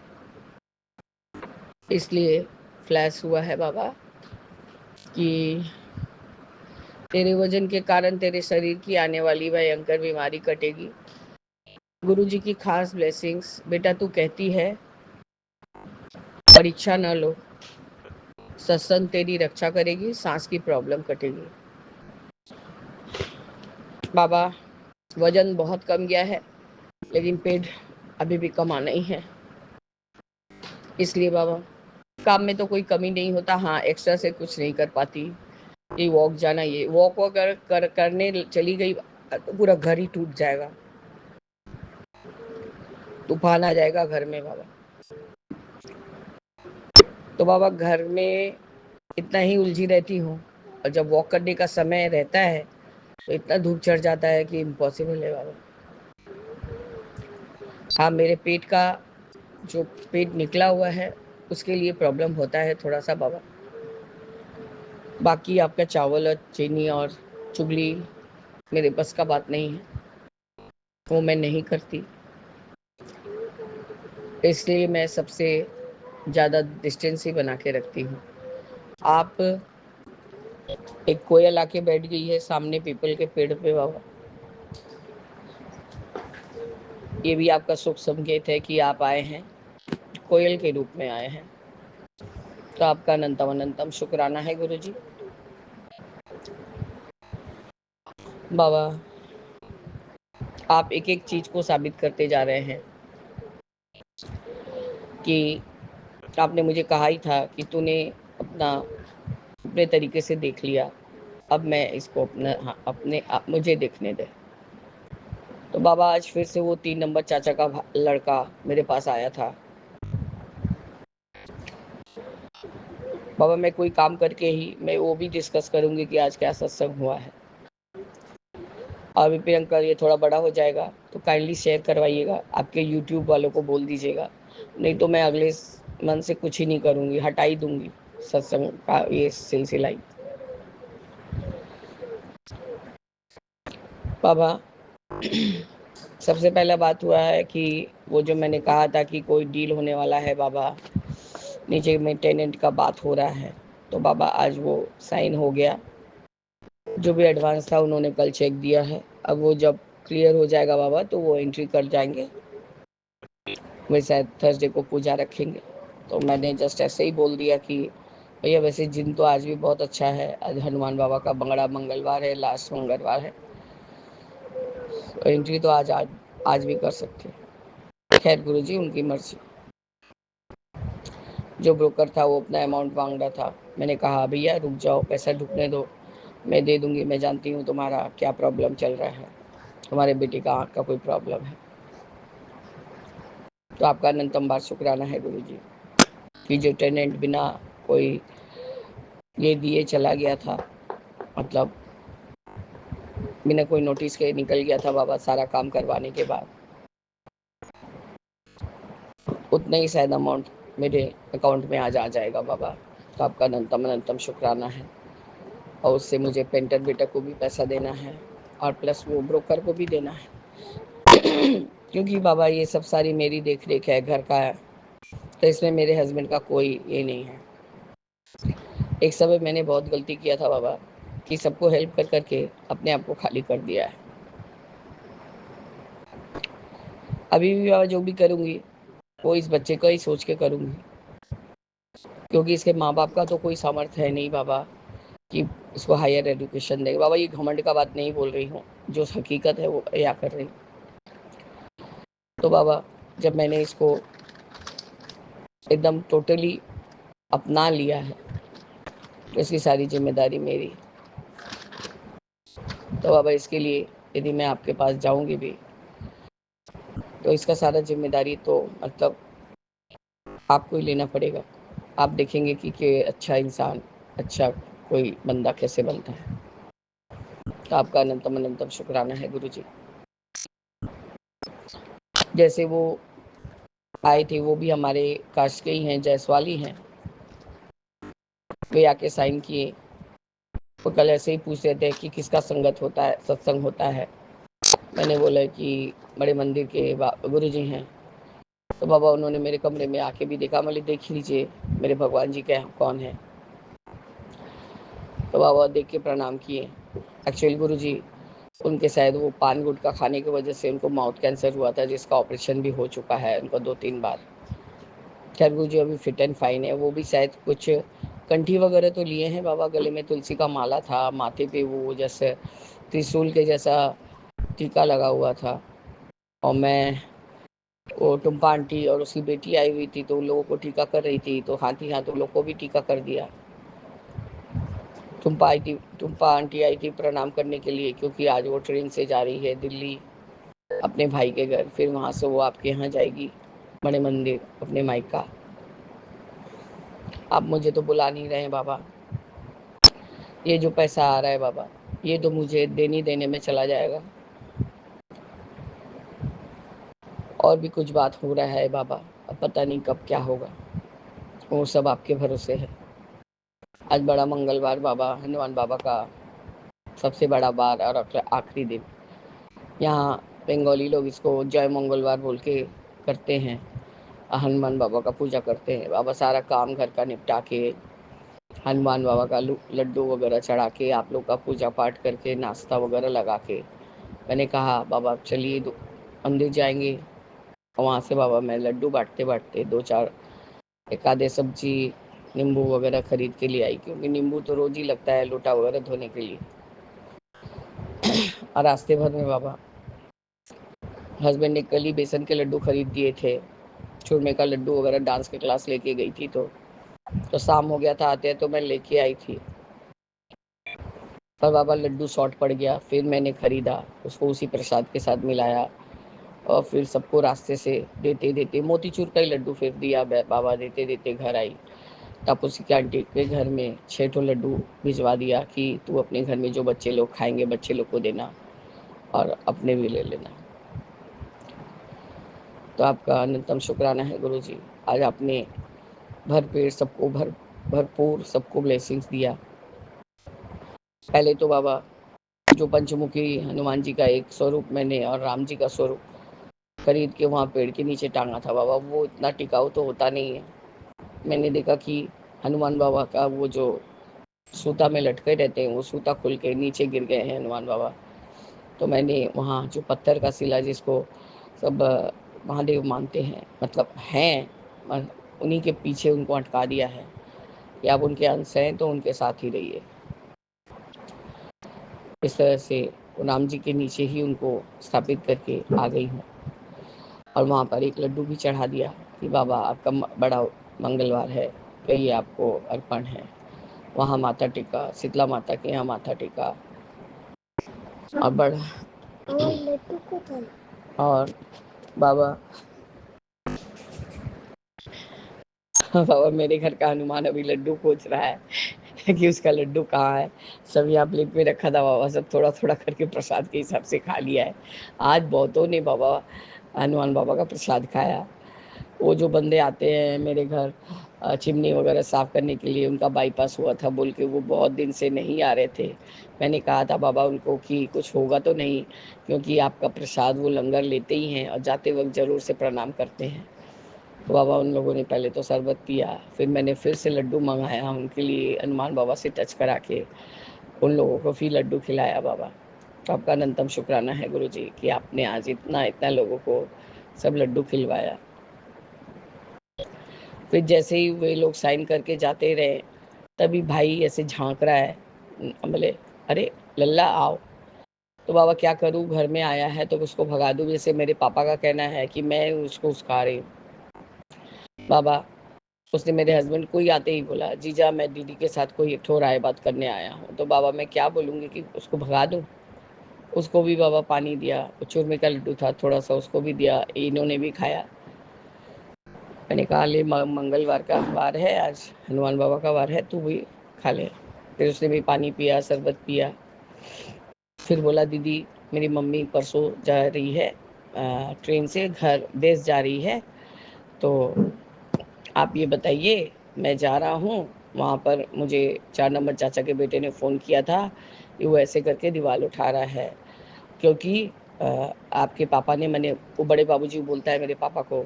इसलिए फ्लैश हुआ है बाबा कि तेरे वजन के कारण तेरे शरीर की आने वाली भयंकर बीमारी कटेगी। गुरु जी की खास ब्लेसिंग्स। बेटा तू कहती है परीक्षा न लो, सत्संग तेरी रक्षा करेगी, सांस की प्रॉब्लम कटेगी। बाबा वजन बहुत कम गया है, लेकिन पेट अभी भी कम आना ही है। इसलिए बाबा काम में तो कोई कमी नहीं होता, हाँ एक्स्ट्रा से कुछ नहीं कर पाती, ये वॉक जाना, ये वॉक अगर करने चली गई तो पूरा घर ही टूट जाएगा, तूफान आ जाएगा घर में बाबा। तो बाबा घर में इतना ही उलझी रहती हूँ, और जब वॉक करने का समय रहता है तो इतना धूप चढ़ जाता है कि इम्पॉसिबल है बाबा। हाँ, मेरे पेट का जो पेट निकला हुआ है उसके लिए प्रॉब्लम होता है थोड़ा सा बाबा। बाकी आपका चावल और चीनी और चुगली मेरे बस का बात नहीं है, वो मैं नहीं करती, इसलिए मैं सबसे ज़्यादा डिस्टेंस ही बना के रखती हूँ। आप, एक कोयल आके बैठ गई है सामने पीपल के पेड़ पे बाबा, ये भी आपका शुभ संकेत है कि आप आए हैं, कोयल के रूप में आए हैं। तो आपका अनंतम अनंतम शुक्राना है गुरु जी। बाबा, आप एक एक चीज को साबित करते जा रहे हैं कि आपने मुझे कहा ही था कि तूने अपने तरीके से देख लिया, अब मैं इसको अपना, हाँ, अपने आप मुझे देखने दे। तो बाबा आज फिर से वो 3 नंबर चाचा का लड़का मेरे पास आया था। बाबा, मैं कोई काम करके ही मैं वो भी डिस्कस करूंगी कि आज क्या सत्संग हुआ है। और भी प्रियंका, ये थोड़ा बड़ा हो जाएगा तो काइंडली शेयर करवाइएगा, आपके यूट्यूब वालों को बोल दीजिएगा, नहीं तो मैं अगले मन से कुछ ही नहीं करूँगी, हटा ही दूँगी सत्संग का ये सिलसिला ही। बाबा, सबसे पहला बात हुआ है कि वो जो मैंने कहा था कि कोई डील होने वाला है बाबा, नीचे में टेनेंट का बात हो रहा है, तो बाबा आज वो साइन हो गया। जो भी एडवांस था उन्होंने कल चेक दिया है, अब वो जब क्लियर हो जाएगा बाबा तो वो एंट्री कर जाएंगे। वे शायद थर्सडे को पूजा रखेंगे। तो मैंने जस्ट ऐसे ही बोल दिया कि भैया वैसे जिन तो आज भी बहुत अच्छा है, आज हनुमान बाबा का बंगड़ा मंगलवार है, लास्ट मंगलवार है, तो एंट्री तो आज भी कर सकते हैं। खैर गुरुजी उनकी मर्जी। जो ब्रोकर था वो अपना अमाउंट मांग रहा था, मैंने कहा भैया रुक जाओ, पैसा ढुकने दो, मैं दे दूंगी, मैं जानती हूँ तुम्हारा क्या प्रॉब्लम चल रहा है, तुम्हारे बेटे का आँख का कोई प्रॉब्लम है। तो आपका अनंतम बार शुक्राना है गुरु जी कि जो टेनेंट बिना कोई ये दिए चला गया था, मतलब बिना कोई नोटिस के निकल गया था बाबा, सारा काम करवाने के बाद उतना ही शायद अमाउंट मेरे अकाउंट में आज आ जाएगा बाबा। तो आपका अनंतम अनंतम शुक्राना है। और उससे मुझे पेंटर बेटा को भी पैसा देना है और प्लस वो ब्रोकर को भी देना है क्योंकि बाबा ये सब सारी मेरी देख रेख है, घर का है, तो इसमें मेरे हस्बैंड का कोई ये नहीं है। एक समय मैंने बहुत गलती किया था बाबा कि सबको हेल्प कर करके अपने आप को खाली कर दिया है। अभी भी बाबा जो भी करूँगी वो इस बच्चे का ही सोच के करूँगी, क्योंकि इसके माँ बाप का तो कोई सामर्थ्य है नहीं बाबा कि इसको हायर एजुकेशन देंगे। बाबा ये घमंड का बात नहीं बोल रही हूँ, जो हकीकत है वो या कर रही हूँ। तो बाबा जब मैंने इसको एकदम टोटली अपना लिया है तो इसकी सारी जिम्मेदारी मेरी। तो बाबा इसके लिए यदि मैं आपके पास जाऊंगी भी तो इसका सारा जिम्मेदारी तो मतलब आपको ही लेना पड़ेगा। आप देखेंगे कि अच्छा इंसान, अच्छा कोई बंदा कैसे बनता है। तो आपका अनंतम अनंतम शुक्राना है गुरु जी। जैसे वो आए थे वो भी हमारे कास्ट के ही हैं, जायसवाल ही हैं, वे आके साइन किए। वो कल ऐसे ही पूछ रहे थे कि किसका संगत होता है, सत्संग होता है। मैंने बोला कि बड़े मंदिर के गुरु जी हैं। तो बाबा उन्होंने मेरे कमरे में आके भी देखा, बोले देख लीजिए मेरे भगवान जी क्या कौन है। तो बाबा देख के प्रणाम किए। एक्चुअली गुरु जी उनके शायद वो पान गुटखा खाने की वजह से उनको माउथ कैंसर हुआ था, जिसका ऑपरेशन भी हो चुका है उनको 2-3 बार। खैर गुरु जी अभी फिट एंड फाइन है। वो भी शायद कुछ कंठी वगैरह तो लिए हैं बाबा, गले में तुलसी का माला था, माथे पे वो जैसे त्रिशूल के जैसा टीका लगा हुआ था। और मैं, वो टुम्पा आंटी और उसकी बेटी आई हुई थी तो उन लोगों को टीका कर रही थी, तो हाथ ही हाथ उन लोग को भी टीका कर दिया। टुम्पा आंटी आई थी प्रणाम करने के लिए, क्योंकि आज वो ट्रेन से जा रही है दिल्ली अपने भाई के घर, फिर वहाँ से वो आपके यहाँ जाएगी बड़े मंदिर अपने मायका। आप मुझे तो बुला नहीं रहे हैं बाबा। ये जो पैसा आ रहा है बाबा, ये तो मुझे देने में चला जाएगा। और भी कुछ बात हो रहा है बाबा, अब पता नहीं कब क्या होगा, वो सब आपके भरोसे है। आज बड़ा मंगलवार बाबा, हनुमान बाबा का सबसे बड़ा बार और आखिरी दिन। यहाँ बंगाली लोग इसको जय मंगलवार बोल के करते हैं, हनुमान बाबा का पूजा करते हैं। बाबा सारा काम घर का निपटा के, हनुमान बाबा का लड्डू वगैरह चढ़ा के, आप लोग का पूजा पाठ करके, नाश्ता वगैरह लगा के, मैंने कहा बाबा चलिए मंदिर जाएंगे। वहाँ से बाबा मैं लड्डू बांटते बांटते 2-4 एक आधे सब्जी नींबू वगैरह खरीद के लिए आई, क्योंकि नींबू तो रोज ही लगता है लोटा वगैरह धोने के लिए। और रास्ते भर में बाबा हस्बैंड ने कल ही बेसन के लड्डू खरीद दिए थे, चूरमे का लड्डू वगैरह डांस के क्लास लेके गई थी, तो शाम हो गया था आते तो मैं लेके आई थी, पर बाबा लड्डू शॉर्ट पड़ गया। फिर मैंने खरीदा, उसको उसी प्रसाद के साथ मिलाया और फिर सबको रास्ते से देते देते मोतीचूर का ही लड्डू फिर दिया। बाबा देते देते घर आई, तब उसी के आंटी के घर में 6 ठो लड्डू भिजवा दिया कि तू अपने घर में जो बच्चे लोग खाएंगे बच्चे लोग को देना और अपने भी ले लेना। तो आपका अनंतम शुक्राना है गुरु जी, आज आपने भरपेट सबको भरपूर सबको ब्लेसिंग्स दिया। पहले तो बाबा जो पंचमुखी हनुमान जी का एक स्वरूप मैंने और राम जी का स्वरूप खरीद के वहाँ पेड़ के नीचे टांगा था बाबा, वो इतना टिकाऊ तो होता नहीं है। मैंने देखा कि हनुमान बाबा का वो जो सूता में लटके रहते हैं वो सूता खुल के नीचे गिर गए हैं हनुमान बाबा। तो मैंने वहाँ जो पत्थर का शिला जिसको सब महादेव मानते हैं, मतलब हैं, उन्हीं के पीछे उनको अटका दिया है कि आप उनके अंश हैं तो उनके साथ ही रहिए। इस तरह से राम जी के नीचे ही उनको स्थापित करके आ गई हूँ। और वहाँ पर एक लड्डू भी चढ़ा दिया कि बाबा आपका बड़ा मंगलवार है, तो ये आपको अर्पण है। वहाँ माथा टेका, शीतला माता के यहाँ माथा टेका और बड़ा और बाबा बाबा मेरे घर का हनुमान अभी लड्डू पूछ रहा है कि उसका लड्डू कहाँ है। सब यहाँ प्लेट में रखा था बाबा, सब थोड़ा थोड़ा करके प्रसाद के हिसाब से खा लिया है। आज बहुतों ने बाबा हनुमान बाबा का प्रसाद खाया। वो जो बंदे आते हैं मेरे घर चिमनी वगैरह साफ़ करने के लिए, उनका बाईपास हुआ था बोल के वो बहुत दिन से नहीं आ रहे थे। मैंने कहा था बाबा उनको कि कुछ होगा तो नहीं, क्योंकि आपका प्रसाद वो लंगर लेते ही हैं और जाते वक्त ज़रूर से प्रणाम करते हैं। तो बाबा उन लोगों ने पहले तो शरबत पिया, फिर मैंने फिर से लड्डू मंगाया उनके लिए, हनुमान बाबा से टच करा के उन लोगों को फिर लड्डू खिलाया बाबा। तो आपका अनंतम शुक्राना है गुरु जी कि आपने आज इतना इतना लोगों को सब लड्डू खिलवाया। फिर जैसे ही वे लोग साइन करके जाते रहे, तभी भाई ऐसे झांक रहा है, बोले अरे लल्ला आओ। तो बाबा क्या करूँ, घर में आया है तो उसको भगा दूँ, जैसे मेरे पापा का कहना है कि मैं उसको उस्का रही हूँ। बाबा उसने मेरे हस्बैंड को ही आते ही बोला जीजा मैं दीदी के साथ कोई एक ठो राय बात करने आया हूँ। तो बाबा मैं क्या बोलूँगी कि उसको भगा दूँ। उसको भी बाबा पानी दिया, चूरमे का लड्डू था थोड़ा सा उसको भी दिया, इन्होंने भी खाया। मैंने कहा ले मंगलवार का वार है, आज हनुमान बाबा का वार है, तू भी खा ले। फिर उसने भी पानी पिया, शरबत पिया। फिर बोला दीदी मेरी मम्मी परसों जा रही है ट्रेन से घर देश जा रही है, तो आप ये बताइए मैं जा रहा हूँ वहाँ पर, मुझे 4 नंबर चाचा के बेटे ने फ़ोन किया था कि वो ऐसे करके दीवार उठा रहा है, क्योंकि आपके पापा ने, मैंने वो बड़े बाबूजी बोलता है मेरे पापा को,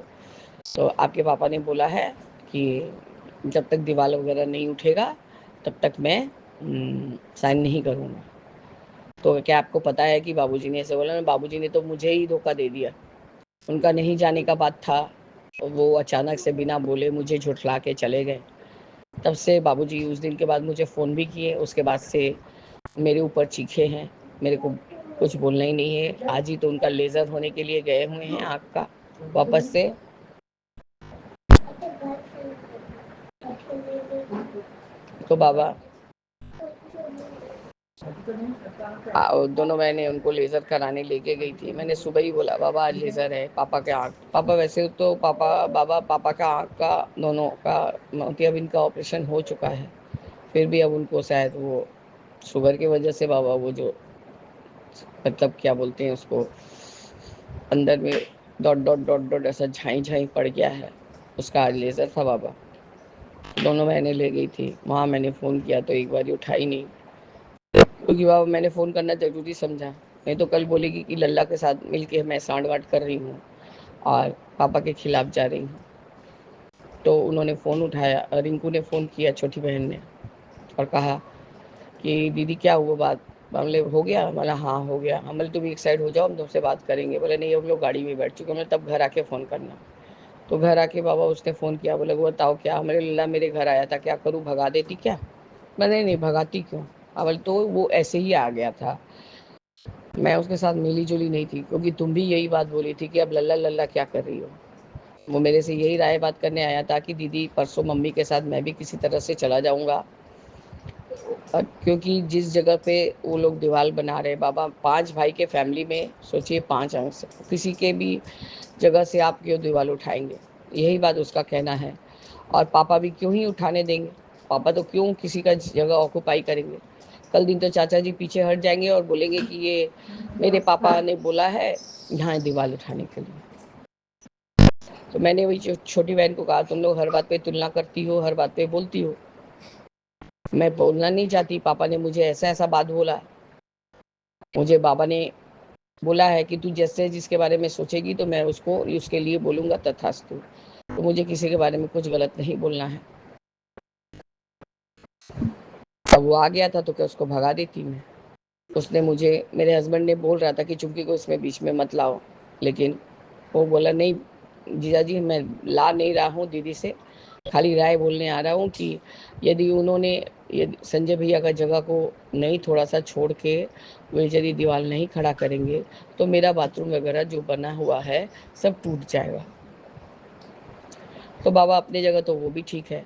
तो आपके पापा ने बोला है कि जब तक दीवार वगैरह नहीं उठेगा तब तक मैं साइन नहीं करूँगा। तो क्या आपको पता है कि बाबूजी ने ऐसे बोला ना, बाबूजी ने तो मुझे ही धोखा दे दिया। उनका नहीं जाने का बात था, वो अचानक से बिना बोले मुझे झुठला के चले गए। तब से बाबूजी उस दिन के बाद मुझे फ़ोन भी किए, उसके बाद से मेरे ऊपर चीखे हैं, मेरे को कुछ बोलना ही नहीं है। आज ही तो उनका लेज़र होने के लिए गए हुए हैं आँख का वापस से। तो बाबा और दोनों बहनें उनको लेज़र कराने लेके गई थी। मैंने सुबह ही बोला बाबा आज लेज़र है पापा के आँख। पापा वैसे तो पापा का आँख का दोनों का मोतियाबिंद का ऑपरेशन हो चुका है, फिर भी अब उनको शायद वो शुगर की वजह से बाबा वो जो मतलब क्या बोलते हैं उसको, अंदर में डॉट डॉट डॉट डॉट ऐसा झाई झाई पड़ गया है, उसका आज लेज़र था बाबा। दोनों बहनें ले गई थी वहाँ। मैंने फ़ोन किया तो एक बार उठाई नहीं, क्योंकि बाबा मैंने फ़ोन करना ज़रूरी समझा, नहीं तो कल बोलेगी कि लल्ला के साथ मिलके मैं सांड वाट कर रही हूँ और पापा के खिलाफ जा रही हूँ। तो उन्होंने फ़ोन उठाया, रिंकू ने फ़ोन किया छोटी बहन ने, और कहा कि दीदी क्या हुआ बात। बोले हो गया। बोला हाँ हो गया। हम बोले तुम एक साइड हो जाओ हम तुमसे बात करेंगे। बोले नहीं हम लोग गाड़ी में बैठ चुके। मैं तब घर आके फ़ोन करना। तो घर आके बाबा उसने फ़ोन किया। बोले वो बताओ क्या। मेरे लल्ला मेरे घर आया था, क्या करूँ भगा देती क्या। मैंने नहीं भगाती क्यों। बोले तो वो ऐसे ही आ गया था, मैं उसके साथ मिली जुली नहीं थी, क्योंकि तुम भी यही बात बोली थी कि अब लल्ला लल्ला क्या कर रही हो। वो मेरे से यही राय बात करने आया था कि दीदी परसों मम्मी के साथ मैं भी किसी तरह से चला जाऊंगा, क्योंकि जिस जगह पे वो लोग दीवार बना रहे बाबा, 5 भाई के फैमिली में सोचिए 5 अंश, किसी के भी जगह से आप क्यों दीवार उठाएंगे, यही बात उसका कहना है। और पापा भी क्यों ही उठाने देंगे, पापा तो क्यों किसी का जगह ऑक्यूपाई करेंगे। कल दिन तो चाचा जी पीछे हट जाएंगे और बोलेंगे कि ये मेरे पापा ने बोला है यहाँ दीवार उठाने के लिए। तो मैंने वही छोटी बहन को कहा तुम लोग हर बात पे तुलना करती हो, हर बात पे बोलती हो। मैं बोलना नहीं चाहती, पापा ने मुझे ऐसा ऐसा बात बोला। मुझे बाबा ने बोला है कि तू जैसे जिसके बारे में सोचेगी तो मैं उसको उसके लिए बोलूँगा तथास्तु। तो मुझे किसी के बारे में कुछ गलत नहीं बोलना है। अब वो आ गया था तो क्या उसको भगा देती मैं। उसने मुझे, मेरे हस्बैंड ने बोल रहा था कि चुमकी को इसमें बीच में मत लाओ, लेकिन वो बोला नहीं जीजाजी मैं ला नहीं रहा हूँ दीदी से, खाली राय बोलने आ रहा हूँ कि यदि उन्होंने यदि संजय भैया का जगह को नहीं थोड़ा सा छोड़ के वो यदि दीवार नहीं खड़ा करेंगे तो मेरा बाथरूम वगैरह जो बना हुआ है सब टूट जाएगा। तो बाबा अपनी जगह तो वो भी ठीक है,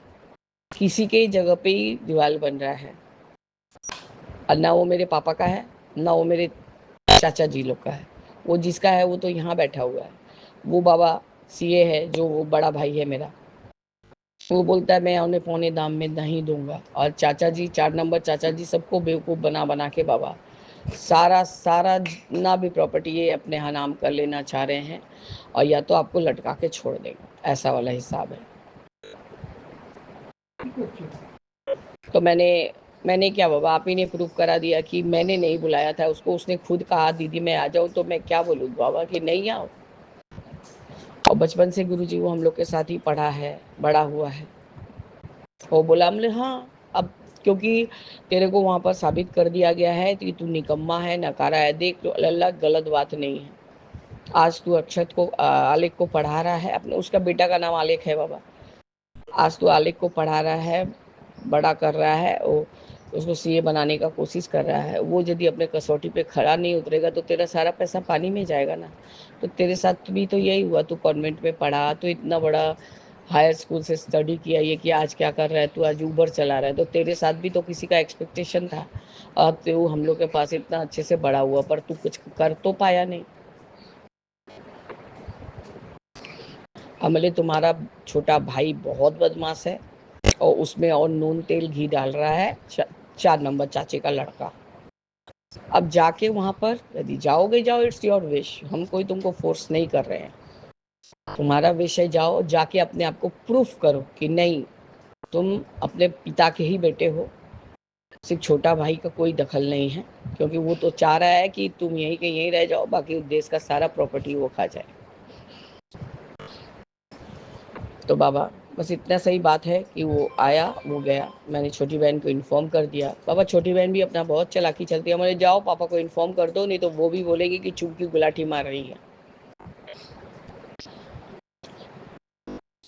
किसी के जगह पे ही दीवार बन रहा है, और ना वो मेरे पापा का है ना वो मेरे चाचा जी लोग का है। वो जिसका है वो तो यहाँ बैठा हुआ है। वो बाबा सीए है, जो वो बड़ा भाई है मेरा, वो बोलता है मैं औने पौने दाम में नहीं दूंगा। और चाचा जी 4 नंबर चाचा जी सबको बेवकूफ़ बना बना के बाबा सारा सारा जितना भी प्रॉपर्टी ये अपने यहाँ नाम कर लेना चाह रहे हैं, और या तो आपको लटका के छोड़ देंगे, ऐसा वाला हिसाब है। तो मैंने क्या बाबा, आप ही ने प्रूव करा दिया कि मैंने नहीं बुलाया था उसको। उसने खुद कहा दीदी मैं आ जाऊँ, तो मैं क्या बोलूँ बाबा कि नहीं आओ। और बचपन से गुरुजी वो हम लोग के साथ ही पढ़ा है, बड़ा हुआ है। वो बोला, हमने हाँ अब क्योंकि तेरे को वहाँ पर साबित कर दिया गया है कि तू निकम्मा है, नकारा है। देख लो अल्लाह, गलत बात नहीं है। आज तू अक्षत को आलेख को पढ़ा रहा है, अपने उसका बेटा का नाम आलेख है बाबा। आज तू आलेख को पढ़ा रहा है, बड़ा कर रहा है, वो उसको सीए बनाने का कोशिश कर रहा है। वो यदि अपने कसौटी पे खड़ा नहीं उतरेगा तो तेरा सारा पैसा पानी में जाएगा ना। तो तेरे साथ भी तो यही हुआ, तू कॉन्वेंट में पढ़ा, तो इतना बड़ा हायर स्कूल से स्टडी किया, ये कि आज क्या कर रहा है तू, आज ऊबर चला रहा है। तो तेरे साथ भी तो किसी का एक्सपेक्टेशन था। अब तो हम लोग के पास इतना अच्छे से बड़ा हुआ पर तू कुछ कर तो पाया नहीं। अमले तुम्हारा छोटा भाई बहुत बदमाश है, और उसमें और नून तेल घी डाल रहा है 4 नंबर चाचे का लड़का। अब जाके वहां पर यदि जाओगे जाओ, इट्स योर विश, हम कोई तुमको फोर्स नहीं कर रहे हैं। तुम्हारा विश है, जाओ जाके अपने आप को प्रूफ करो कि नहीं तुम अपने पिता के ही बेटे हो। सिर्फ छोटा भाई का कोई दखल नहीं है, क्योंकि वो तो चाह रहा है कि तुम यहीं के यहीं रह जाओ, बाकी देश का सारा प्रॉपर्टी वो खा जाए। तो बाबा बस इतना सही बात है कि वो आया वो गया। मैंने छोटी बहन को इन्फॉर्म कर दिया। बाबा छोटी बहन भी अपना बहुत चालाकी चलती है, मुझे जाओ पापा को इन्फॉर्म कर दो, नहीं तो वो भी बोलेगी कि चुमकी गुलाठी मार रही है।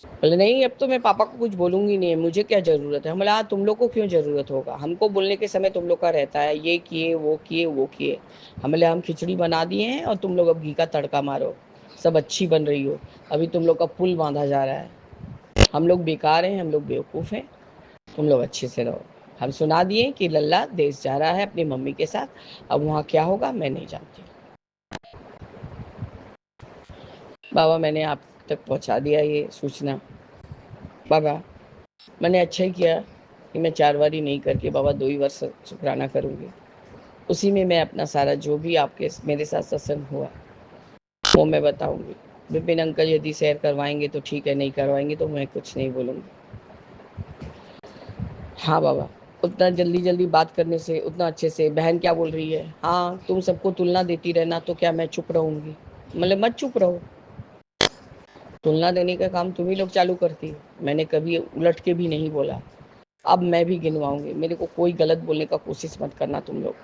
बोले नहीं अब तो मैं पापा को कुछ बोलूंगी नहीं, मुझे क्या ज़रूरत है। हम बोला तुम लोग को क्यों ज़रूरत होगा, हमको बोलने के समय तुम लोग का रहता है, ये किए वो किए वो किए। हम बोले हम खिचड़ी बना दिए हैं और तुम लोग अब घी का तड़का मारो, सब अच्छी बन रही हो। अभी तुम लोग का पुल बांधा जा रहा है। हम लोग बेकार हैं, हम लोग बेवकूफ़ हैं, तुम लोग अच्छे से रहो। हम सुना दिए कि लल्ला देश जा रहा है अपनी मम्मी के साथ, अब वहाँ क्या होगा मैं नहीं जानती। बाबा मैंने आप तक पहुँचा दिया ये सूचना। बाबा मैंने अच्छा ही किया कि मैं 4 बारी नहीं करके बाबा 2 ही बार शुक्राना करूँगी। उसी में मैं अपना सारा जो भी आपके मेरे साथ सत्संग हुआ वो मैं बताऊँगी। विपिन अंकल यदि शेयर करवाएंगे तो ठीक है, नहीं करवाएंगे तो मैं कुछ नहीं बोलूँगी। हाँ बाबा, उतना जल्दी जल्दी बात करने से, उतना अच्छे से बहन क्या बोल रही है, हाँ तुम सबको तुलना देती रहना तो क्या मैं चुप रहूँगी? मतलब मत चुप रहो, तुलना देने का काम तुम ही लोग चालू करती हो। मैंने कभी उलट के भी नहीं बोला। अब मैं भी गिनवाऊंगी, मेरे को कोई गलत बोलने का कोशिश मत करना तुम लोग।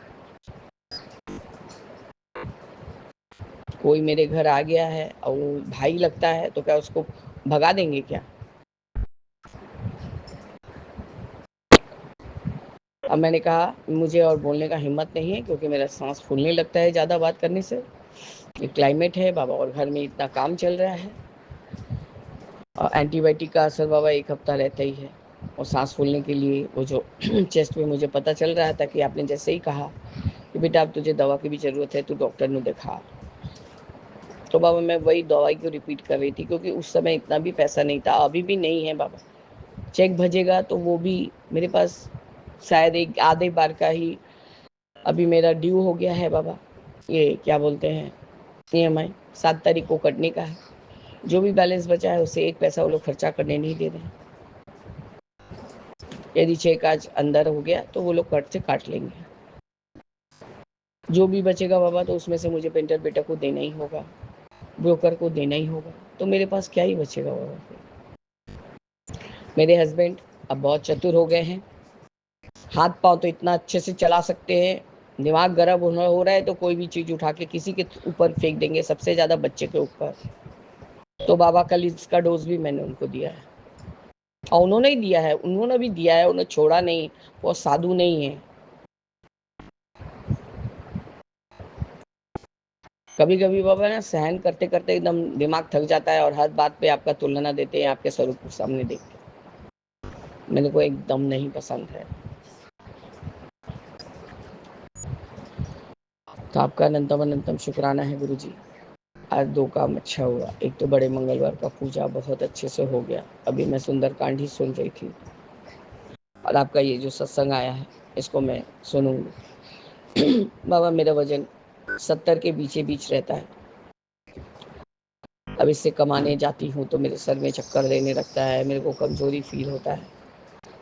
कोई मेरे घर आ गया है और वो भाई लगता है तो क्या उसको भगा देंगे क्या? अब मैंने कहा मुझे और बोलने का हिम्मत नहीं है क्योंकि मेरा सांस फूलने लगता है ज़्यादा बात करने से। ये क्लाइमेट है बाबा और घर में इतना काम चल रहा है और एंटीबायोटिक का असर बाबा 1 हफ्ता रहता ही है। और सांस फूलने के लिए वो जो चेस्ट में मुझे पता चल रहा था कि आपने जैसे ही कहा कि बेटा अब तुझे दवा की भी ज़रूरत है, तू डॉक्टर ने दिखा। तो बाबा मैं वही दवाई को रिपीट कर रही थी क्योंकि उस समय इतना भी पैसा नहीं था, अभी भी नहीं है बाबा। चेक भजेगा तो वो भी मेरे पास शायद एक आधे बार का ही अभी मेरा ड्यू हो गया है बाबा। ये क्या बोलते हैं EMI 7 तारीख को कटने का है। जो भी बैलेंस बचा है उससे 1 पैसा वो लोग खर्चा करने नहीं दे रहे हैं। यदि चेक आज अंदर हो गया तो वो लोग कट से काट लेंगे। जो भी बचेगा बाबा तो उसमें से मुझे पेंटर बेटा को देना ही होगा, ब्रोकर को देना ही होगा, तो मेरे पास क्या ही बचेगा बाबा फिर। मेरे हस्बैंड अब बहुत चतुर हो गए हैं, हाथ पाँव तो इतना अच्छे से चला सकते हैं। दिमाग गर्म हो रहा है तो कोई भी चीज़ उठा के किसी के ऊपर फेंक देंगे, सबसे ज़्यादा बच्चे के ऊपर। तो बाबा कल इसका डोज भी मैंने उनको दिया है और उन्होंने ही दिया है, उन्होंने भी दिया है, उन्होंने छोड़ा नहीं। वो साधु नहीं है। कभी कभी बाबा ना सहन करते करते एकदम दिमाग थक जाता है और हर बात पे आपका तुलना देते हैं आपके स्वरूप को सामने देख के। मेरे को एकदम नहीं पसंद है। तो आपका अनंतम अनंतम शुक्राना है गुरु जी। आज 2 काम अच्छा हुआ। एक तो बड़े मंगलवार का पूजा बहुत अच्छे से हो गया, अभी मैं सुंदरकांड ही सुन रही थी। और आपका ये जो सत्संग आया है इसको मैं सुनूंगी। बाबा मेरा वजन 70 के बीचे बीच रहता है। अब इससे कमाने जाती हूँ तो मेरे सर में चक्कर देने लगता है, मेरे को कमज़ोरी फील होता है।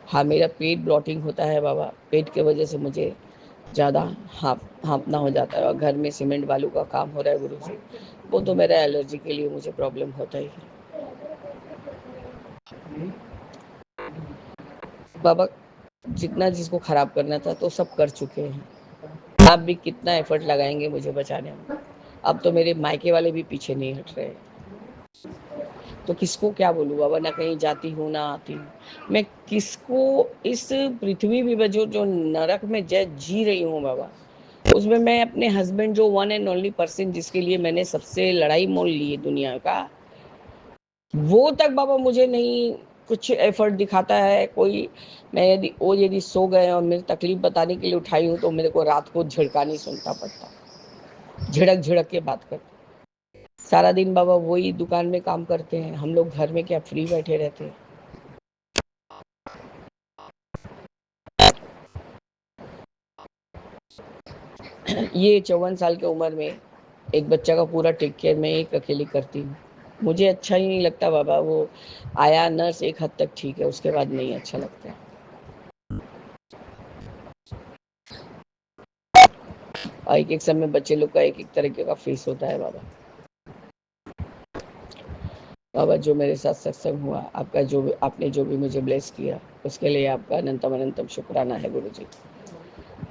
हाँ मेरा पेट ब्लॉटिंग होता है बाबा, पेट के वजह से मुझे ज़्यादा हाँफना हो जाता है। और घर में सीमेंट बालू का काम हो रहा है गुरु जी, वो तो मेरा एलर्जी के लिए मुझे प्रॉब्लम होता ही है। बाबा जितना जिसको ख़राब करना था तो सब कर चुके हैं। आप भी कितना एफर्ट लगाएंगे मुझे बचाने में? अब तो मेरे मायके वाले भी पीछे नहीं हट रहे। तो किसको क्या बोलूँ बाबा, ना कहीं जाती हूँ ना आती हूँ। मैं किसको इस पृथ्वी भी जो नरक में जी रही हूँ बाबा, उसमें मैं अपने हस्बैंड जो वन एंड ओनली पर्सन जिसके लिए मैंने सबसे लड़ाई मोल ली है दुनिया का, वो तक बाबा मुझे नहीं कुछ एफर्ट दिखाता है कोई। मैं यदि सो गए और मेरी तकलीफ बताने के लिए उठाई हूँ तो मेरे को रात को झिड़का नहीं सुनता पड़ता, झिड़क झिड़क के बात करते। सारा दिन बाबा वही दुकान में काम करते हैं, हम लोग घर में क्या फ्री बैठे रहते हैं। ये 54 साल की उम्र में एक बच्चा का पूरा टेक केयर मैं एक अकेली करती हूँ। मुझे अच्छा ही नहीं लगता बाबा। वो आया नर्स एक हद तक ठीक है, उसके बाद नहीं अच्छा लगता। और एक एक समय बच्चे लोग का एक एक तरीके का फेस होता है बाबा। बाबा जो मेरे साथ सत्संग हुआ, आपका आपने जो भी मुझे ब्लेस किया उसके लिए आपका अनंतम अनंतम शुक्राना है गुरु जी।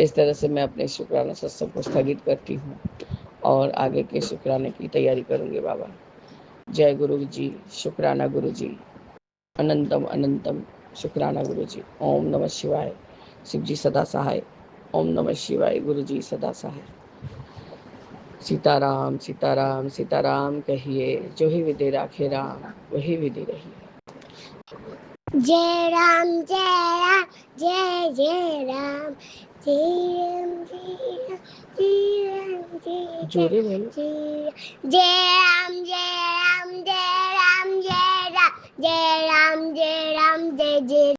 इस तरह से मैं अपने शुक्राना सत्संग को स्थगित करती हूँ और आगे के शुक्राने की तैयारी करूँगी बाबा। जय गुरु जी, शुक्राना गुरु जी, अनंतम अनंतम शुक्राना गुरु जी। ओम नमः शिवाय। शिव जी सदा सहाय। ओम नमः शिवाय। गुरु जी सदा सहाय। सीताराम सीताराम सीताराम कहिए, जो ही विधि राखे राम वही विधि रही। जय राम जय राम जय जय राम जय राम जय राम जय जोरे बोलो। जय राम जय राम जय राम जय राम जय राम जय राम जय जय